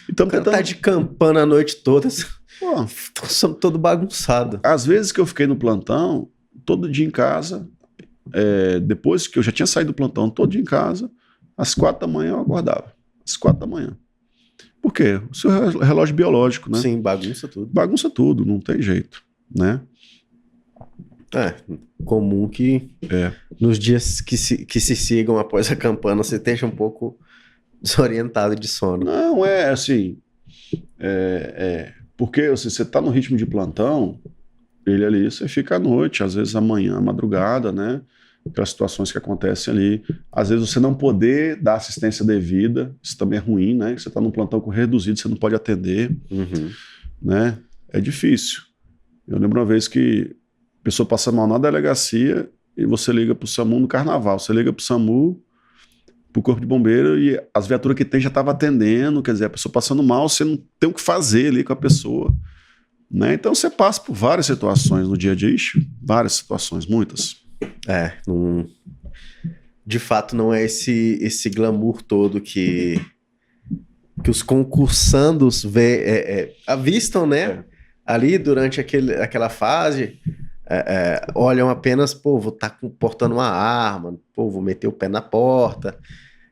Então, o cara tá de campana a noite toda, tô todo bagunçado. Às vezes que eu fiquei no plantão, todo dia em casa, depois que eu já tinha saído do plantão, todo dia em casa, às 4 da manhã eu acordava, às 4 da manhã. Por quê? O seu relógio biológico, né? Sim, bagunça tudo. Bagunça tudo, não tem jeito, né? Comum que nos dias que se sigam após a campana você esteja um pouco desorientado de sono. Não, assim, porque assim, você tá no ritmo de plantão, ele ali, você fica à noite, às vezes amanhã, à madrugada, né? Aquelas situações que acontecem ali. Às vezes você não poder dar assistência devida, isso também é ruim, né? Você tá num plantão com reduzido, você não pode atender, né? É difícil. Eu lembro uma vez que a pessoa passa mal na delegacia e você liga pro SAMU no carnaval. Você liga pro SAMU, pro corpo de bombeiro, e as viaturas que tem já estavam atendendo, quer dizer, a pessoa passando mal, você não tem o que fazer ali com a pessoa, né? Então você passa por várias situações no dia a dia, várias situações, muitas. De fato não é esse glamour todo que os concursandos avistam, né? Ali durante aquela fase, olham apenas, pô, vou estar portando uma arma, pô, vou meter o pé na porta.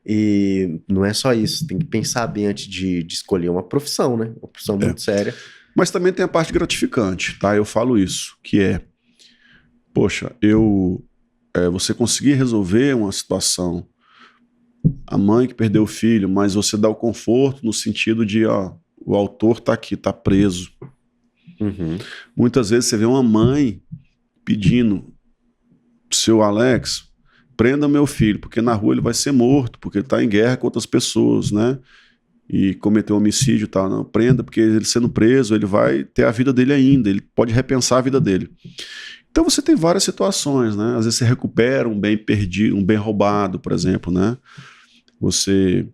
E não é só isso, tem que pensar bem antes de escolher uma profissão, né? Uma profissão muito séria. Mas também tem a parte gratificante, tá? Eu falo isso, que poxa, você conseguir resolver uma situação, a mãe que perdeu o filho, mas você dá o conforto no sentido de, o autor tá aqui, tá preso. Muitas vezes você vê uma mãe pedindo, seu Alex, prenda meu filho, porque na rua ele vai ser morto, porque ele tá em guerra com outras pessoas, né? E cometeu homicídio e tal. Não, prenda, porque ele sendo preso, ele vai ter a vida dele ainda, ele pode repensar a vida dele. Então você tem várias situações, né? Às vezes você recupera um bem perdido, um bem roubado, por exemplo, né? Você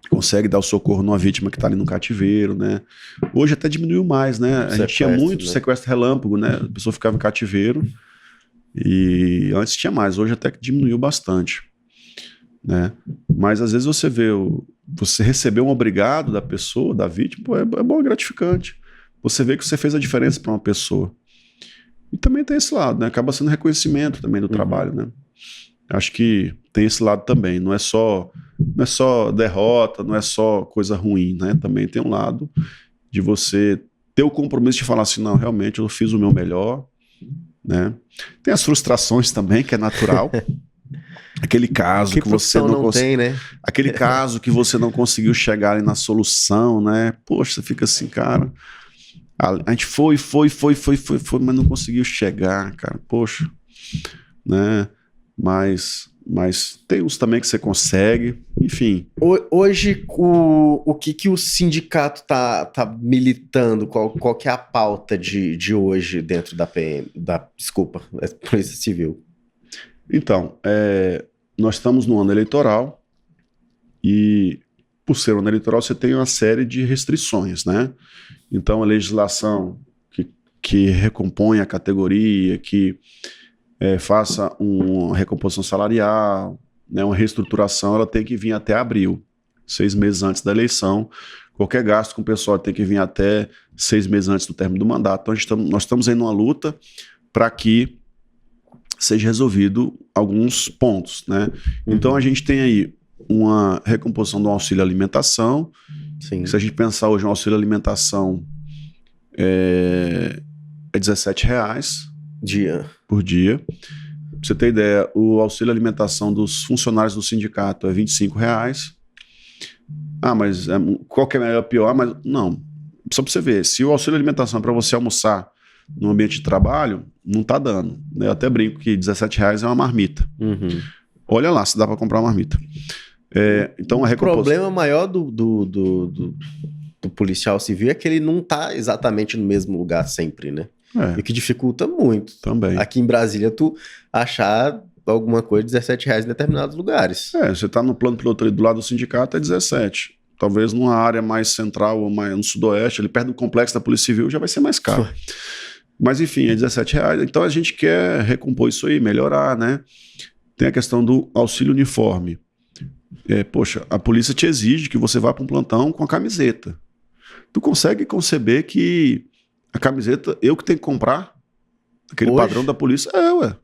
consegue dar o socorro numa vítima que está ali no cativeiro, né? Hoje até diminuiu mais, né? A gente tinha muito sequestro relâmpago, né? A pessoa ficava em cativeiro e antes tinha mais, hoje até que diminuiu bastante, né? Mas às vezes você vê, você receber um obrigado da pessoa, da vítima, pô, é bom, é gratificante. Você vê que você fez a diferença para uma pessoa. E também tem esse lado, né? Acaba sendo reconhecimento também do trabalho, né? Acho que tem esse lado também, não é só derrota, não é só coisa ruim, né? Também tem um lado de você ter o compromisso de falar assim, não, realmente eu fiz o meu melhor, né? Tem as frustrações também, que é natural. Aquele caso que você não tem, né? Aquele caso que você não conseguiu chegar ali na solução, né? Poxa, você fica assim, cara, a gente foi, mas não conseguiu chegar, cara, poxa, né? Mas tem uns também que você consegue, enfim. Hoje, o que o sindicato tá militando? Qual que é a pauta de hoje dentro da PM, Polícia Civil? Então, nós estamos no ano eleitoral e, por ser um ano eleitoral, você tem uma série de restrições, né? Então, a legislação que recompõe a categoria, que faça uma recomposição salarial, né, uma reestruturação, ela tem que vir até abril, 6 meses antes da eleição. Qualquer gasto com o pessoal tem que vir até 6 meses antes do término do mandato. Então, nós estamos aí numa luta para que seja resolvido alguns pontos, né? Então, a gente tem aí uma recomposição do auxílio alimentação. Sim. Se a gente pensar hoje, um auxílio alimentação é R$17 por dia. Pra você ter ideia, o auxílio alimentação dos funcionários do sindicato é R$25. Ah, mas qual que é melhor ou pior? Mas não, só para você ver, se o auxílio alimentação é para você almoçar no ambiente de trabalho, não tá dando. Eu até brinco que R$17 é uma marmita. Olha lá se dá para comprar uma marmita. Então, o problema maior do policial civil é que ele não tá exatamente no mesmo lugar sempre, né? E que dificulta muito. Também. Aqui em Brasília, tu achar alguma coisa de R$17 em determinados lugares. Você tá no plano piloto ali do lado do sindicato, é 17. Talvez numa área mais central ou mais no sudoeste, ali perto do complexo da Polícia Civil, já vai ser mais caro. Mas enfim, é R$17. Então a gente quer recompor isso aí, melhorar, né? Tem a questão do auxílio uniforme. Poxa, a polícia te exige que você vá para um plantão com a camiseta. Tu consegue conceber que a camiseta, eu que tenho que comprar? Aquele hoje? Padrão da polícia? Ué.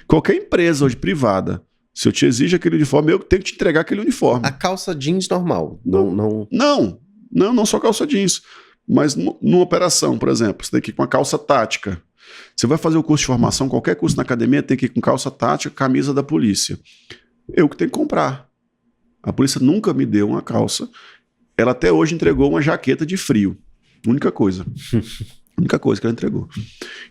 Qualquer empresa hoje privada, se eu te exijo aquele uniforme, eu tenho que te entregar aquele uniforme. A calça jeans normal? Não só calça jeans. Mas numa operação, por exemplo, você tem que ir com a calça tática. Você vai fazer o curso de formação, qualquer curso na academia, tem que ir com calça tática, camisa da polícia. Eu que tenho que comprar. A polícia nunca me deu uma calça. Ela até hoje entregou uma jaqueta de frio. Única coisa. Única coisa que ela entregou.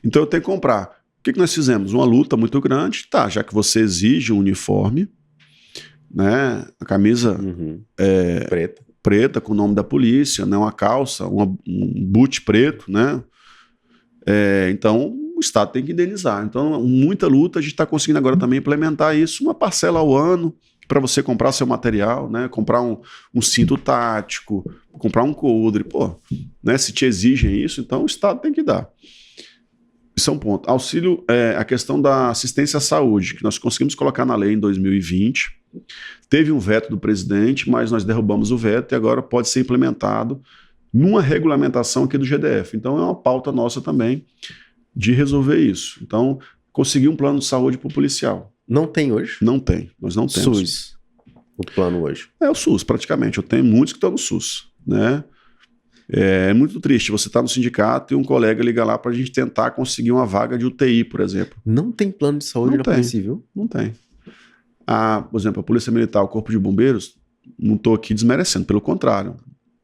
Então eu tenho que comprar. O que nós fizemos? Uma luta muito grande. Tá, já que você exige um uniforme, né? A camisa preta com o nome da polícia, né? Uma calça, um boot preto, né? Então o Estado tem que indenizar. Então, muita luta, a gente está conseguindo agora também implementar isso, uma parcela ao ano, para você comprar seu material, né? Comprar um cinto tático, comprar um coldre, pô, né? Se te exigem isso, então o Estado tem que dar. Isso é um ponto. Auxílio, a questão da assistência à saúde, que nós conseguimos colocar na lei em 2020. Teve um veto do presidente, mas nós derrubamos o veto e agora pode ser implementado numa regulamentação aqui do GDF. Então é uma pauta nossa também de resolver isso. Então, conseguir um plano de saúde para o policial. Não tem hoje? Não tem, nós não temos. SUS, o plano hoje. É o SUS, praticamente. Eu tenho muitos que estão no SUS, né? É muito triste você estar no sindicato e um colega liga lá para a gente tentar conseguir uma vaga de UTI, por exemplo. Não tem plano de saúde na Polícia Civil? Não tem. Por exemplo, a Polícia Militar, o Corpo de Bombeiros, não estou aqui desmerecendo, pelo contrário.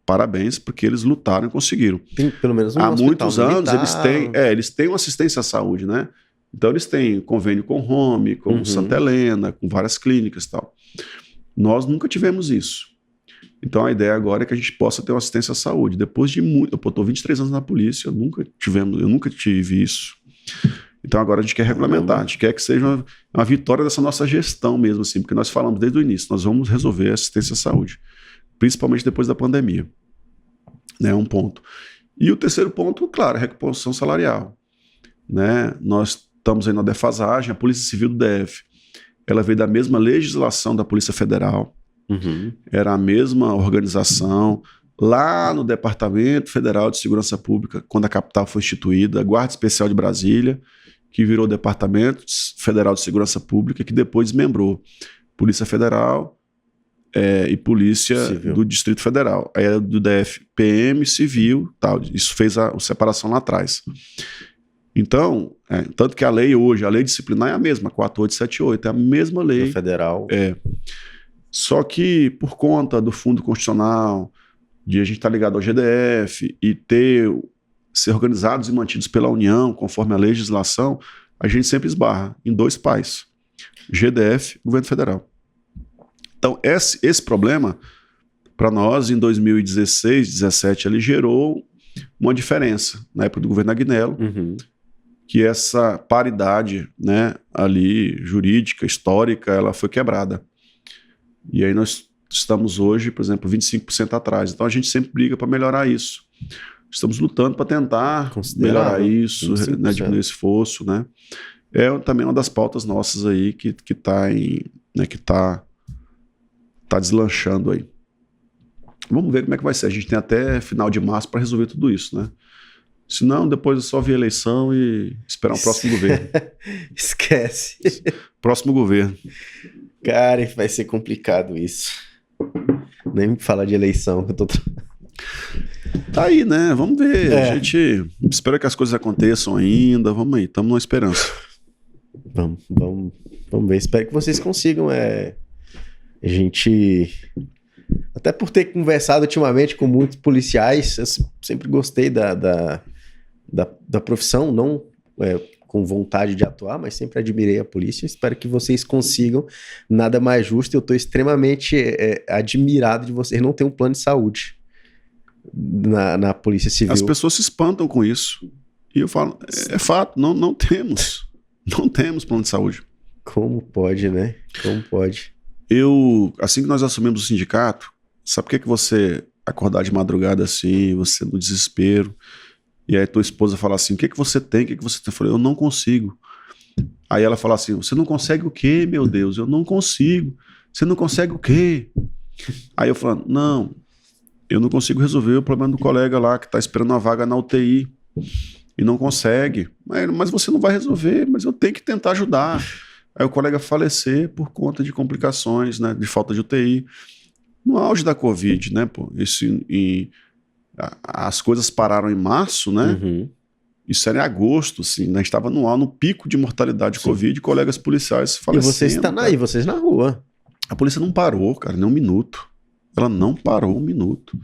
Parabéns, porque eles lutaram e conseguiram. Tem pelo menos um Há muitos anos militar. eles têm uma assistência à saúde, né? Então eles têm convênio com Home, com Santa Helena, com várias clínicas e tal. Nós nunca tivemos isso. Então a ideia agora é que a gente possa ter uma assistência à saúde. Depois de muito... Eu estou 23 anos na polícia, eu nunca tive isso. Então agora a gente quer regulamentar, a gente quer que seja uma vitória dessa nossa gestão mesmo, assim, porque nós falamos desde o início, nós vamos resolver a assistência à saúde, principalmente depois da pandemia. Né, um ponto. E o terceiro ponto, claro, a recomposição salarial. Né? Nós estamos aí na defasagem, a Polícia Civil do DF, ela veio da mesma legislação da Polícia Federal, era a mesma organização, lá no Departamento Federal de Segurança Pública, quando a capital foi instituída, a Guarda Especial de Brasília, que virou Departamento Federal de Segurança Pública, que depois desmembrou Polícia Federal e Polícia Civil do Distrito Federal. Aí era do DF, PM, Civil, tal. Isso fez a separação lá atrás. Então, tanto que a lei hoje, a lei disciplinar é a mesma, 4878, é a mesma lei. Do federal. Só que por conta do Fundo Constitucional, de a gente estar ligado ao GDF e ser organizados e mantidos pela União, conforme a legislação, a gente sempre esbarra em dois pais, GDF e Governo Federal. Então, esse problema, para nós, em 2016, 2017, ele gerou uma diferença, na época do governo Agnello, que essa paridade, né, ali, jurídica, histórica, ela foi quebrada. E aí nós estamos hoje, por exemplo, 25% atrás. Então a gente sempre briga para melhorar isso. Estamos lutando para tentar melhorar isso, né, diminuir esse esforço, né? É também uma das pautas nossas aí que tá deslanchando aí. Vamos ver como é que vai ser. A gente tem até final de março para resolver tudo isso, né? Senão, depois é só vir a eleição e esperar um próximo governo. Esquece. Próximo governo. Cara, vai ser complicado isso. Nem me falar de eleição. Que eu tô... Tá aí, né? Vamos ver. A gente espera que as coisas aconteçam ainda. Vamos aí, estamos na esperança. Vamos ver. Espero que vocês consigam. A gente... Até por ter conversado ultimamente com muitos policiais, eu sempre gostei da profissão, não com vontade de atuar, mas sempre admirei a polícia. Espero que vocês consigam. Nada mais justo. Eu estou extremamente admirado de vocês não ter um plano de saúde na Polícia Civil. As pessoas se espantam com isso. E eu falo, é fato, não temos. Não temos plano de saúde. Como pode, né? Como pode? Assim que nós assumimos o sindicato, sabe por que você acordar de madrugada assim, você no desespero, e aí tua esposa fala assim, o que você tem, o que você tem? Eu falei, eu não consigo. Aí ela fala assim, você não consegue o quê, meu Deus? Eu não consigo. Você não consegue o quê? Aí eu falo, não, eu não consigo resolver o problema do colega lá, que tá esperando uma vaga na UTI, e não consegue. Mas você não vai resolver, mas eu tenho que tentar ajudar. Aí o colega falecer por conta de complicações, né, de falta de UTI. No auge da Covid, né, pô, as coisas pararam em março, né? Isso era em agosto, assim, né? A gente estava no pico de mortalidade de Covid, colegas policiais falecendo. E vocês na rua. A polícia não parou, cara, nem um minuto. Ela não parou um minuto.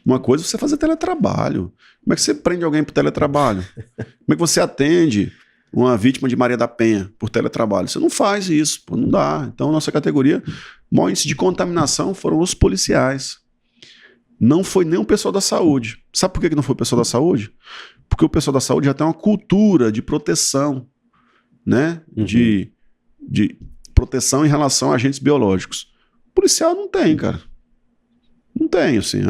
Uma coisa é você fazer teletrabalho. Como é que você prende alguém por teletrabalho? Como é que você atende uma vítima de Maria da Penha por teletrabalho? Você não faz isso, pô, não dá. Então, nossa categoria, o maior índice de contaminação foram os policiais. Não foi nem o pessoal da saúde. Sabe por que não foi o pessoal da saúde? Porque o pessoal da saúde já tem uma cultura de proteção, né? De proteção em relação a agentes biológicos. O policial não tem, cara. Não tem, assim,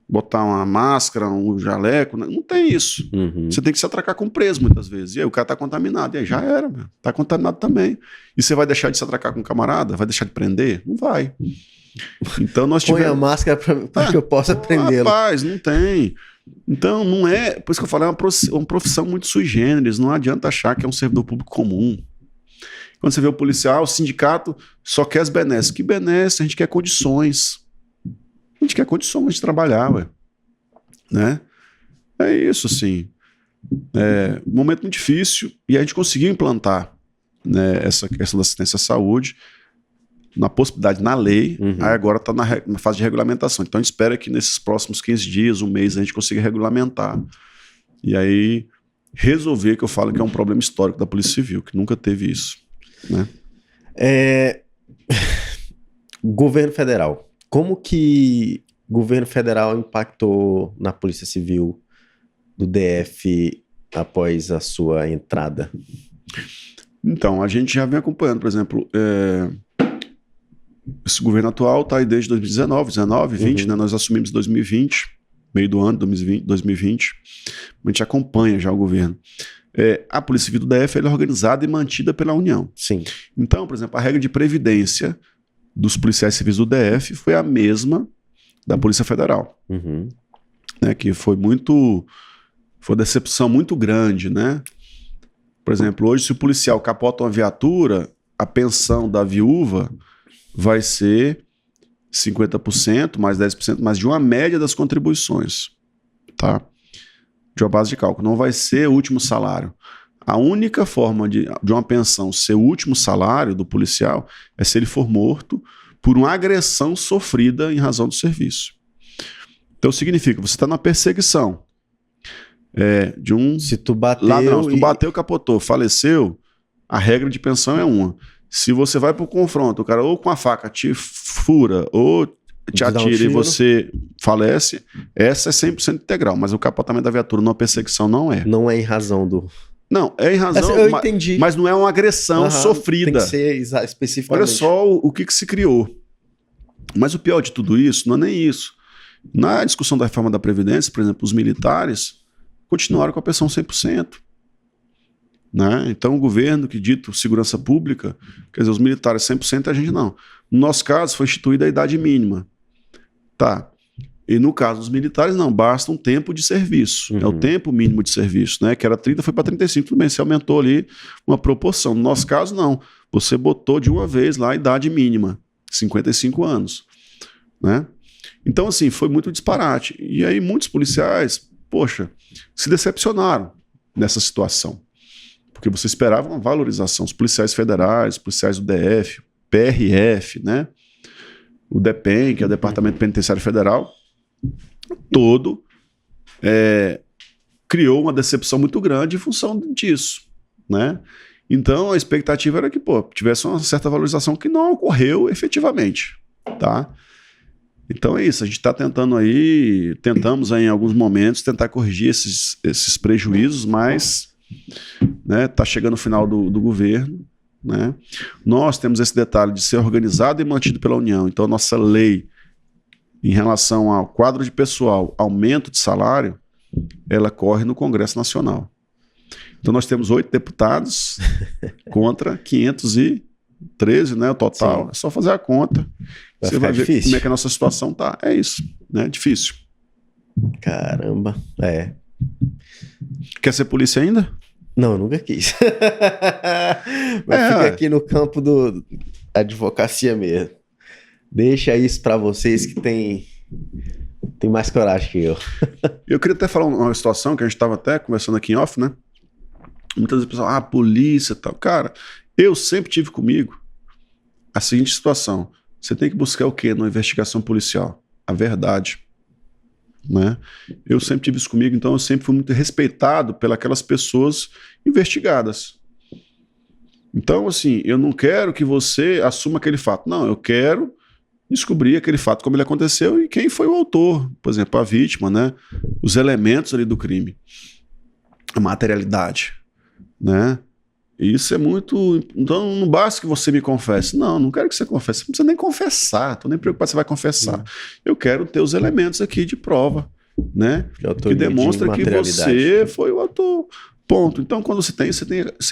botar uma máscara, um jaleco, não tem isso. Você tem que se atracar com preso muitas vezes. E aí o cara tá contaminado, e aí já era, meu. Tá contaminado também. E você vai deixar de se atracar com um camarada? Vai deixar de prender? Não vai. Então nós tivemos... Põe a máscara para que eu possa prendê-lo. Rapaz, não tem. Então não é... Por isso que eu falei, é uma profissão muito sui generis. Não adianta achar que é um servidor público comum. Quando você vê o policial, o sindicato só quer as benesses. Que benesses? A gente quer condições. A gente quer condições de trabalhar, ué. Né? É isso, assim. Um momento muito difícil. E a gente conseguiu implantar, né, essa questão da assistência à saúde na possibilidade, na lei. Aí agora está na fase de regulamentação. Então a gente espera que nesses próximos 15 dias, um mês, a gente consiga regulamentar. E aí resolver, que eu falo que é um problema histórico da Polícia Civil, que nunca teve isso. Né? Governo federal. Como que o governo federal impactou na Polícia Civil do DF após a sua entrada? Então, a gente já vem acompanhando, por exemplo, esse governo atual está aí desde 2019, 20, né? Nós assumimos em 2020, meio do ano, 2020. A gente acompanha já o governo. A Polícia Civil do DF ela é organizada e mantida pela União. Sim. Então, por exemplo, a regra de previdência dos policiais civis do DF foi a mesma da Polícia Federal. Né? Que foi uma decepção muito grande, né? Por exemplo, hoje se o policial capota uma viatura, a pensão da viúva vai ser 50% mais 10%, mais de uma média das contribuições, tá? De uma base de cálculo. Não vai ser o último salário. A única forma de uma pensão ser o último salário do policial é se ele for morto por uma agressão sofrida em razão do serviço. Então significa, você está na perseguição de um Se tu bateu ladrão. Se tu bateu, capotou, faleceu, a regra de pensão é uma. Se você vai pro confronto, o cara ou com a faca te fura ou te atira e você falece, essa é 100% integral, mas o capotamento da viatura numa perseguição não é. Não é em razão do... Não, é em razão... Eu entendi. Mas não é uma agressão sofrida. Tem que ser especificamente. Olha só o que se criou. Mas o pior de tudo isso não é nem isso. Na discussão da reforma da Previdência, por exemplo, os militares continuaram com a pensão 100%. Né? Então o governo que dita segurança pública, quer dizer, os militares 100%, a gente não. No nosso caso foi instituída a idade mínima. Tá. E no caso dos militares não, basta um tempo de serviço. É o tempo mínimo de serviço, né? Que era 30, foi para 35, tudo bem, você aumentou ali uma proporção. No nosso caso não, você botou de uma vez lá a idade mínima, 55 anos, né? Então assim, foi muito disparate. E aí muitos policiais, poxa, se decepcionaram nessa situação. Porque você esperava uma valorização. Os policiais federais, os policiais do DF, PRF, né? O DEPEN, que é o Departamento Penitenciário Federal, todo criou uma decepção muito grande em função disso, né? Então a expectativa era que tivesse uma certa valorização que não ocorreu efetivamente, tá? Então é isso, a gente está tentamos aí, em alguns momentos tentar corrigir esses prejuízos, mas tá chegando o final do governo, né? Nós temos esse detalhe de ser organizado e mantido pela União, então a nossa lei em relação ao quadro de pessoal, aumento de salário, ela corre no Congresso Nacional. Então nós temos 8 deputados contra 513, né, o total. Sim. É só fazer a conta. Você vai ver difícil. Como é que a nossa situação tá. É isso, né? Difícil. Caramba, Quer ser polícia ainda? Não, eu nunca quis. Mas fica aqui no campo da advocacia mesmo. Deixa isso pra vocês que tem mais coragem que eu. Eu queria até falar uma situação que a gente estava até conversando aqui em off, né? Muitas vezes o pessoal, polícia e tal. Cara, eu sempre tive comigo a seguinte situação. Você tem que buscar o quê numa investigação policial? A verdade. Né? Eu sempre tive isso comigo, então eu sempre fui muito respeitado pelas pessoas investigadas. Então, assim, eu não quero que você assuma aquele fato. Não, eu quero descobrir aquele fato, como ele aconteceu e quem foi o autor. Por exemplo, a vítima, né? Os elementos ali do crime. A materialidade, né? Isso é muito... Então não basta que você me confesse. Não quero que você confesse. Você não precisa nem confessar. Estou nem preocupado se você vai confessar. Eu quero ter os elementos aqui de prova, né? Que demonstra que você foi o autor. Ponto. Então, quando você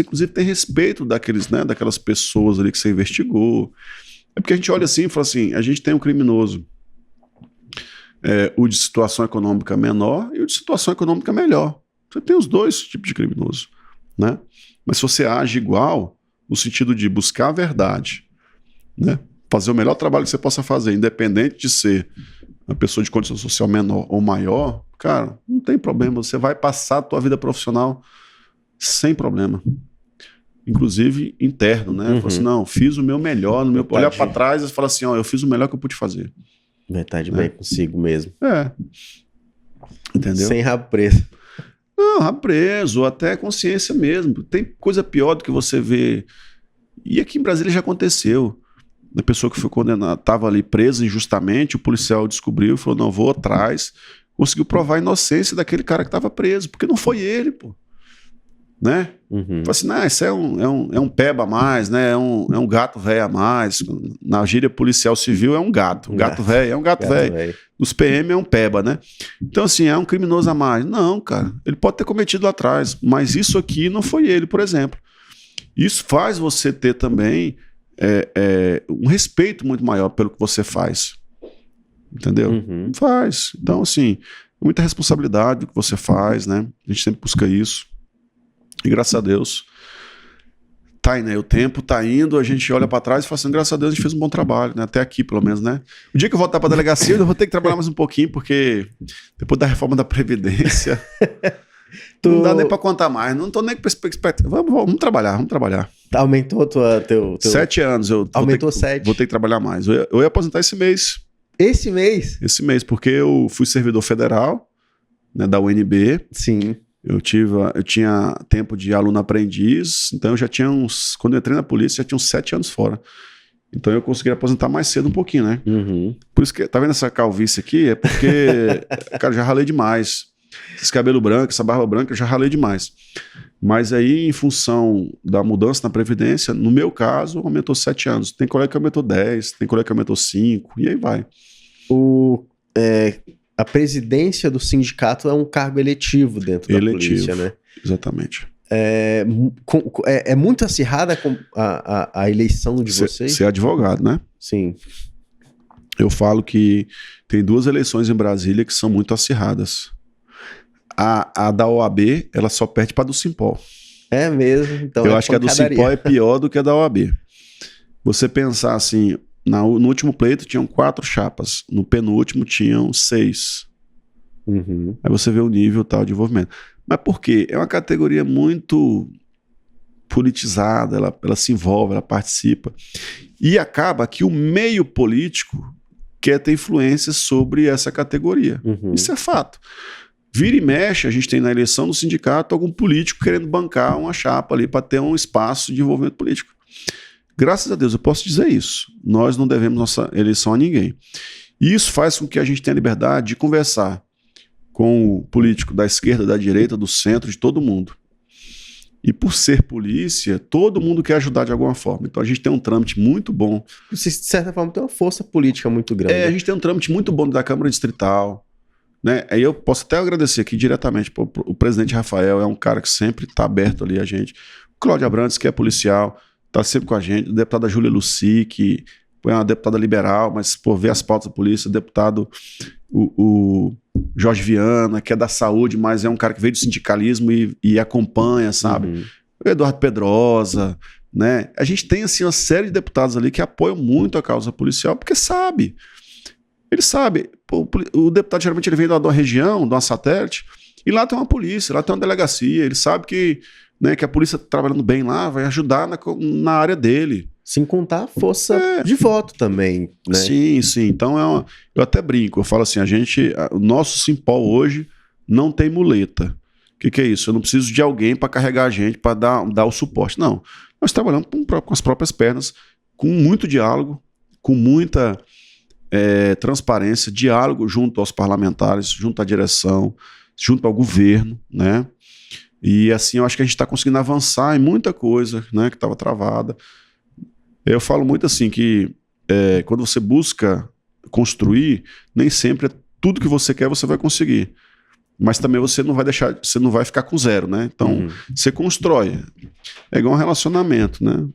inclusive tem respeito daquelas pessoas ali que você investigou. É porque a gente olha assim e fala assim, a gente tem um criminoso, o de situação econômica menor e o de situação econômica melhor. Você tem os dois tipos de criminoso, né? Mas se você age igual, no sentido de buscar a verdade, né? Fazer o melhor trabalho que você possa fazer, independente de ser uma pessoa de condição social menor ou maior, cara, não tem problema, você vai passar a tua vida profissional sem problema. Inclusive interno, né? Fala assim, não, fiz o meu melhor, olhar para trás e falar assim, eu fiz o melhor que eu pude fazer. Verdade, bem consigo mesmo. Entendeu? Sem rabo preso. Não, rabo preso, ou até consciência mesmo. Tem coisa pior do que você vê. E aqui em Brasília já aconteceu. A pessoa que foi condenada, estava ali presa injustamente, o policial descobriu e falou, não, vou atrás. Conseguiu provar a inocência daquele cara que estava preso, porque não foi ele, pô. né? Uhum. Fala assim, não, isso é um peba a mais, né? É um gato velho a mais. Na gíria policial civil é um gato. Um gato velho é um gato velho. Os PM é um peba, né? Então, assim, é um criminoso a mais. Não, cara. Ele pode ter cometido lá atrás, mas isso aqui não foi ele, por exemplo. Isso faz você ter também um respeito muito maior pelo que você faz. Entendeu? Uhum. Faz. Então, assim, muita responsabilidade do que você faz, né? A gente sempre busca isso. E graças a Deus, tá, né? O tempo tá indo, a gente olha pra trás e fala assim, graças a Deus a gente fez um bom trabalho, né? Até aqui, pelo menos, né? O dia que eu voltar pra delegacia, eu vou ter que trabalhar mais um pouquinho, porque depois da reforma da Previdência, não dá nem pra contar mais. Não tô nem com perspectiva. Vamos trabalhar. Aumentou teu... 7 anos. Aumentou 7. Vou ter que trabalhar mais. Eu ia aposentar esse mês. Esse mês? Esse mês, porque eu fui servidor federal, né, da UNB. Sim. Eu tinha tempo de aluno aprendiz, então eu já tinha quando eu entrei na polícia, já tinha uns 7 anos fora. Então eu consegui aposentar mais cedo um pouquinho, né? Uhum. Por isso que, tá vendo essa calvície aqui? É porque, cara, já ralei demais. Esse cabelo branco, essa barba branca, eu já ralei demais. Mas aí, em função da mudança na Previdência, no meu caso, aumentou 7 anos. Tem colega que aumentou 10, tem colega que aumentou 5, e aí vai. A presidência do sindicato é um cargo eletivo dentro da polícia, né? Exatamente. É muito acirrada a eleição de vocês? Ser advogado, né? Sim. Eu falo que tem 2 eleições em Brasília que são muito acirradas. A da OAB, ela só perde para a do Simpol. É mesmo? Então eu acho que a do Simpol é pior do que a da OAB. Você pensar assim... No último pleito tinham 4 chapas, no penúltimo tinham 6. Uhum. Aí você vê o nível tal de envolvimento. Mas por quê? É uma categoria muito politizada, ela se envolve, ela participa. E acaba que o meio político quer ter influência sobre essa categoria. Uhum. Isso é fato. Vira e mexe, a gente tem na eleição do sindicato algum político querendo bancar uma chapa ali para ter um espaço de envolvimento político. Graças a Deus, eu posso dizer isso. Nós não devemos nossa eleição a ninguém. E isso faz com que a gente tenha liberdade de conversar com o político da esquerda, da direita, do centro, de todo mundo. E por ser polícia, todo mundo quer ajudar de alguma forma. Então a gente tem um trâmite muito bom. Você, de certa forma, tem uma força política muito grande. A gente tem um trâmite muito bom da Câmara Distrital. Né? Aí eu posso até agradecer aqui diretamente. O presidente Rafael é um cara que sempre está aberto ali a gente. O Cláudio Abrantes, que é policial, está sempre com a gente. A deputada Júlia Luci, que é uma deputada liberal, mas vê as pautas da polícia. O deputado o Jorge Viana, que é da saúde, mas é um cara que veio do sindicalismo e acompanha, sabe? Uhum. O Eduardo Pedrosa, né? A gente tem assim, uma série de deputados ali que apoiam muito a causa policial, porque sabe. Ele sabe. O deputado geralmente ele vem de uma região, de uma satélite, e lá tem uma polícia, lá tem uma delegacia. Ele sabe que, né, que a polícia trabalhando bem lá vai ajudar na área dele. Sem contar a força de voto também, né? Sim, sim. Então eu até brinco, eu falo assim, o nosso Simpol hoje não tem muleta. O que é isso? Eu não preciso de alguém para carregar a gente, para dar o suporte. Não. Nós trabalhamos com as próprias pernas, com muito diálogo, com muita transparência, diálogo junto aos parlamentares, junto à direção, junto ao governo, né? E assim, eu acho que a gente está conseguindo avançar em muita coisa, né, que estava travada. Eu falo muito assim que quando você busca construir, nem sempre tudo que você quer você vai conseguir. Mas também você não vai ficar com zero, né? Então, você constrói. É igual um relacionamento, né?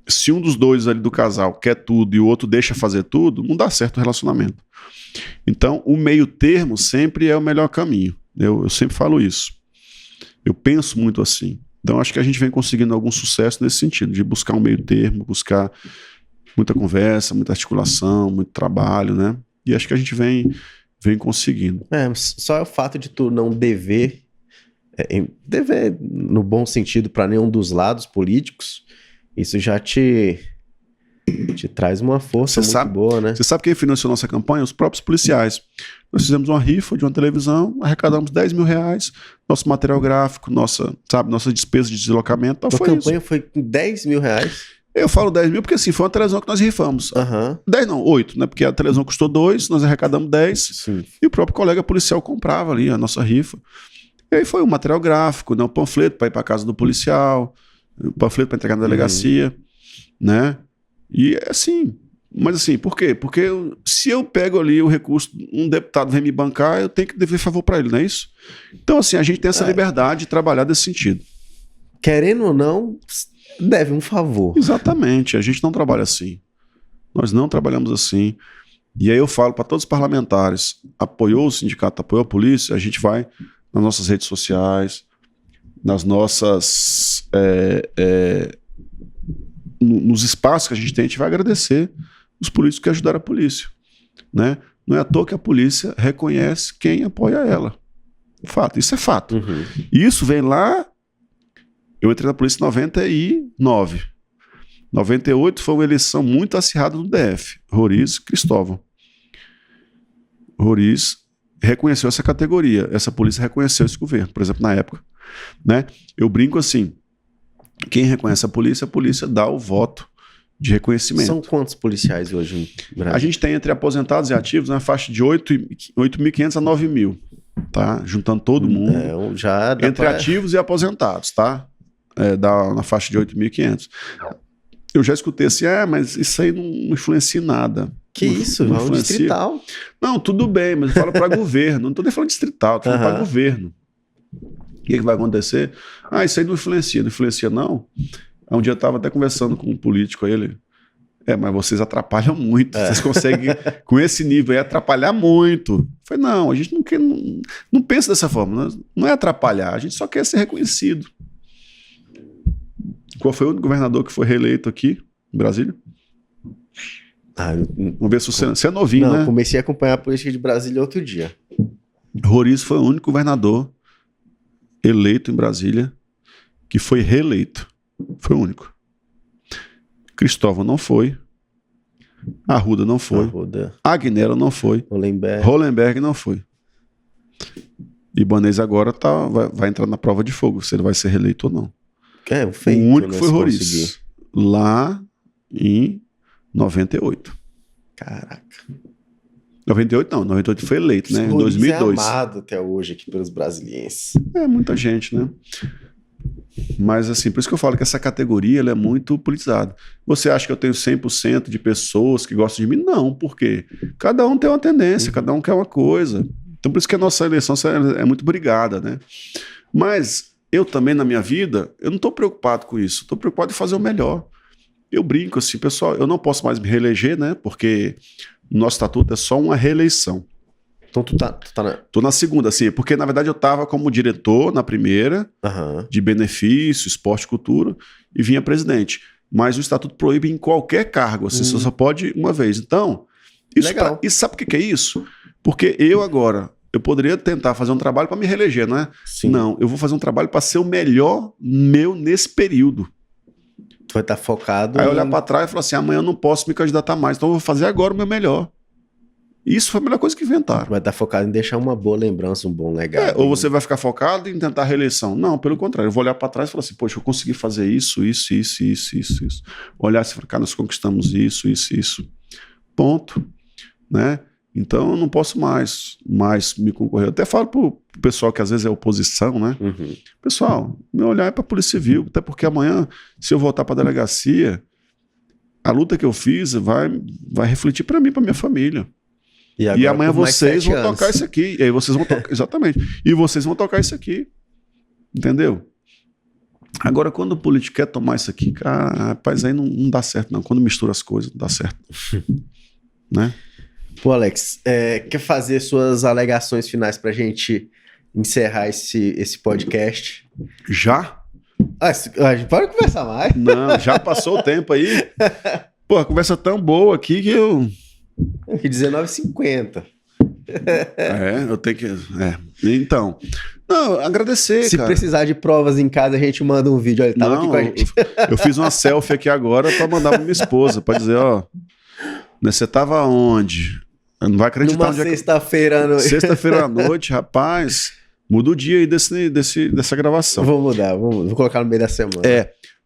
Se um dos dois ali do casal quer tudo e o outro deixa fazer tudo, não dá certo o relacionamento. Então, o meio termo sempre é o melhor caminho. Eu sempre falo isso. Eu penso muito assim. Então, acho que a gente vem conseguindo algum sucesso nesse sentido, de buscar um meio termo, buscar muita conversa, muita articulação, muito trabalho, né? E acho que a gente vem conseguindo. Só o fato de tu não dever no bom sentido para nenhum dos lados políticos, isso já te traz uma força muito boa, né? Você sabe quem financiou nossa campanha? Os próprios policiais. Nós fizemos uma rifa de uma televisão, arrecadamos R$10.000, nosso material gráfico, nossas despesas de deslocamento. A campanha foi com R$10.000? Eu falo 10 mil porque assim, foi uma televisão que nós rifamos. 10 não, 8, né? Porque a televisão custou 2, nós arrecadamos 10. Sim. E o próprio colega policial comprava ali a nossa rifa. E aí foi um material gráfico, né? Um panfleto para ir para casa do policial, um panfleto para entregar na delegacia, né? E assim, mas assim, por quê? Porque se eu pego ali o recurso, um deputado vem me bancar, eu tenho que dever favor para ele, não é isso? Então assim, a gente tem essa liberdade de trabalhar desse sentido. Querendo ou não, deve um favor. Exatamente, a gente não trabalha assim. Nós não trabalhamos assim. E aí eu falo para todos os parlamentares, apoiou o sindicato, apoiou a polícia, a gente vai nas nossas redes sociais, nas nossas... nos espaços que a gente vai agradecer os políticos que ajudaram a polícia, né? Não é à toa que a polícia reconhece quem apoia ela. Fato, isso é fato. E isso vem lá... Eu entrei na polícia em 99. 98 foi uma eleição muito acirrada do DF. Roriz, Cristóvão. Roriz reconheceu essa categoria. Essa polícia reconheceu esse governo, por exemplo, na época. Né? Eu brinco assim, quem reconhece a polícia dá o voto de reconhecimento. São quantos policiais hoje no Brasil? A gente tem entre aposentados e ativos na faixa de 8.500 a 9.000. Tá? Juntando todo mundo. Já dá entre ativos e aposentados, tá? Na faixa de 8.500. Eu já escutei assim, mas isso aí não influencia em nada. Que isso? Não influencia. Distrital. Não, tudo bem, mas fala para governo. Não estou nem falando distrital, estou falando para governo. O que vai acontecer? Isso aí não influencia. Não influencia, não? Um dia eu estava até conversando com um político, aí ele... mas vocês atrapalham muito. Vocês conseguem, com esse nível aí, atrapalhar muito. Eu falei, não, a gente não pensa dessa forma. Não é atrapalhar, a gente só quer ser reconhecido. Qual foi o governador que foi reeleito aqui, em Brasília? Vamos ver se você é novinho, né? Não, comecei a acompanhar a política de Brasília outro dia. Roriz foi o único governador eleito em Brasília que foi reeleito. Foi o único. Cristóvão não foi. Arruda não foi. Agnello não foi. Hollenberg não foi. Ibanez agora vai entrar na prova de fogo, se ele vai ser reeleito ou não. O único foi Roriz. Lá em 98. Caraca. 98 não, 98 foi eleito, né? Em 2002. É amado até hoje aqui pelos brasilienses. Muita gente, né? Mas assim, por isso que eu falo que essa categoria ela é muito politizada. Você acha que eu tenho 100% de pessoas que gostam de mim? Não, por quê? Cada um tem uma tendência, cada um quer uma coisa. Então por isso que a nossa eleição é muito brigada, né? Mas eu também, na minha vida, eu não estou preocupado com isso. Estou preocupado em fazer o melhor. Eu brinco assim, pessoal, eu não posso mais me reeleger, né? Porque o nosso estatuto é só uma reeleição. Então tu tá Tô na segunda, assim, porque na verdade eu tava como diretor na primeira, de benefício, esporte e cultura, e vinha presidente. Mas o estatuto proíbe em qualquer cargo, você só pode uma vez. Então, isso sabe o que é isso? Porque eu poderia tentar fazer um trabalho para me reeleger, não é? Sim. Não, eu vou fazer um trabalho para ser o melhor meu nesse período. Tu vai estar focado. Aí olhar para trás e falar assim, amanhã eu não posso me candidatar mais, então eu vou fazer agora o meu melhor. Isso foi a melhor coisa que inventaram. Vai estar focado em deixar uma boa lembrança, um bom legado. Ou você vai ficar focado em tentar a reeleição. Não, pelo contrário. Eu vou olhar para trás e falar assim, poxa, eu consegui fazer isso. Olhar e falar, cara, nós conquistamos isso. Ponto. Né? Então eu não posso mais me concorrer. Eu até falo pro pessoal que às vezes é oposição, né? Pessoal, meu olhar é para a Polícia Civil, até porque amanhã, se eu voltar para a delegacia, a luta que eu fiz vai refletir para mim, para minha família. E amanhã vocês vão tocar isso aqui. E aí vocês vão tocar. Exatamente. E vocês vão tocar isso aqui. Entendeu? Agora, quando o político quer tomar isso aqui, cara, rapaz, aí não dá certo, não. Quando mistura as coisas, não dá certo. Né? Pô, Alex, quer fazer suas alegações finais pra gente encerrar esse podcast? Já? A gente pode conversar mais? Não, já passou o tempo aí. Pô, a conversa é tão boa aqui que eu... Aqui 19h50. Eu tenho que... Então, não, agradecer, Se cara. precisar de provas em casa, a gente manda um vídeo. Olha, ele tava aqui com a gente. Eu fiz uma selfie aqui agora pra mandar pra minha esposa, pra dizer, você tava onde? Não vai acreditar. Numa sexta-feira à noite. Sexta-feira à noite, rapaz, muda o dia aí dessa gravação. Vou mudar, vou colocar no meio da semana.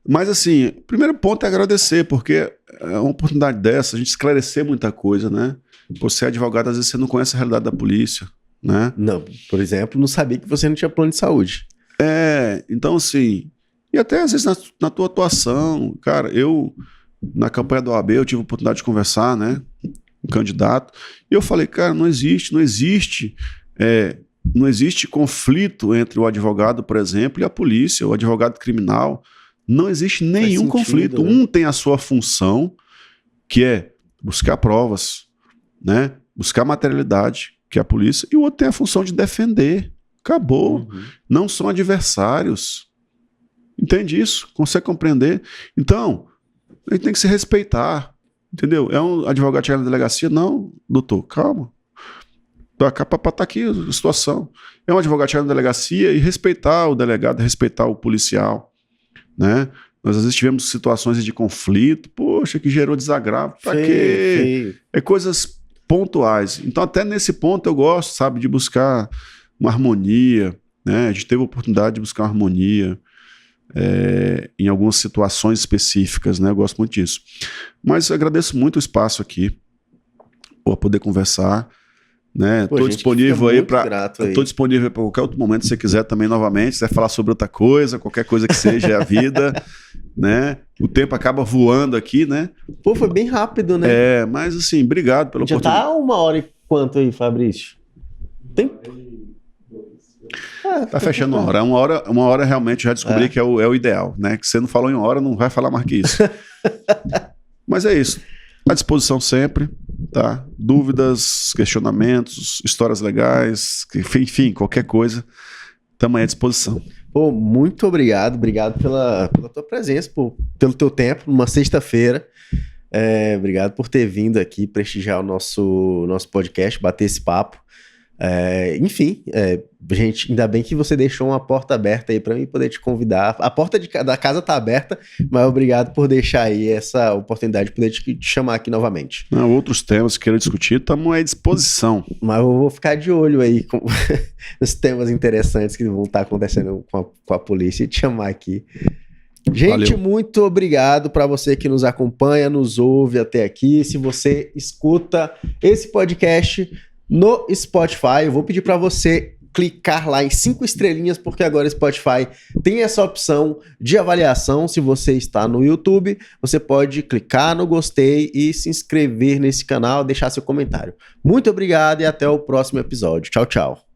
Mas assim, o primeiro ponto é agradecer, porque é uma oportunidade dessa, a gente esclarecer muita coisa, né? Você é advogado, às vezes você não conhece a realidade da polícia, né? Não, por exemplo, não sabia que você não tinha plano de saúde. Então assim, e até às vezes na tua atuação, cara, na campanha da OAB eu tive a oportunidade de conversar, né, com um candidato, e eu falei, cara, não existe conflito entre o advogado, por exemplo, e a polícia, o advogado criminal, não existe nenhum conflito, né? Um tem a sua função, que é buscar provas, né, buscar materialidade, que é a polícia, e o outro tem a função de defender. Acabou. Não são adversários. Entende isso? Consegue compreender? Então, a gente tem que se respeitar. Entendeu? É um advogado chegar na delegacia? Não, doutor, calma. Tá aqui a situação. É um advogado chegar na delegacia e respeitar o delegado, respeitar o policial. Né? Nós às vezes tivemos situações de conflito, poxa, que gerou desagravo. Pra quê? Feio. É coisas pontuais. Então, até nesse ponto eu gosto, sabe, de buscar uma harmonia, né? A gente teve a oportunidade de buscar uma harmonia em algumas situações específicas, né? Eu gosto muito disso. Mas agradeço muito o espaço aqui para poder conversar, né? Estou disponível aí para qualquer outro momento, se você quiser também novamente, se quiser falar sobre outra coisa, qualquer coisa que seja a vida, né? O tempo acaba voando aqui, né? Pô, foi bem rápido, né? Mas assim, obrigado pela oportunidade. Já tá 1 hora e quanto aí, Fabrício? Tempo? Tá fechando 1 hora. Uma hora realmente já descobri que é o ideal, né? Que você não falou em 1 hora, não vai falar mais que isso. Mas é isso. À disposição sempre, tá? Dúvidas, questionamentos, histórias legais, enfim, qualquer coisa, estamos aí à disposição. Pô, muito obrigado. Obrigado pela tua presença, pelo teu tempo, numa sexta-feira. Obrigado por ter vindo aqui prestigiar o nosso podcast, bater esse papo. Enfim, gente, ainda bem que você deixou uma porta aberta aí para mim poder te convidar. A porta da casa tá aberta, mas obrigado por deixar aí essa oportunidade de poder te chamar aqui novamente. Outros temas que queira discutir, estamos à disposição. Mas eu vou ficar de olho aí com os temas interessantes que vão estar acontecendo com a polícia e te chamar aqui. Gente, valeu. Muito obrigado para você que nos acompanha, nos ouve até aqui. Se você escuta esse podcast no Spotify, eu vou pedir para você clicar lá em 5 estrelinhas, porque agora o Spotify tem essa opção de avaliação. Se você está no YouTube, você pode clicar no gostei e se inscrever nesse canal, deixar seu comentário. Muito obrigado e até o próximo episódio. Tchau, tchau.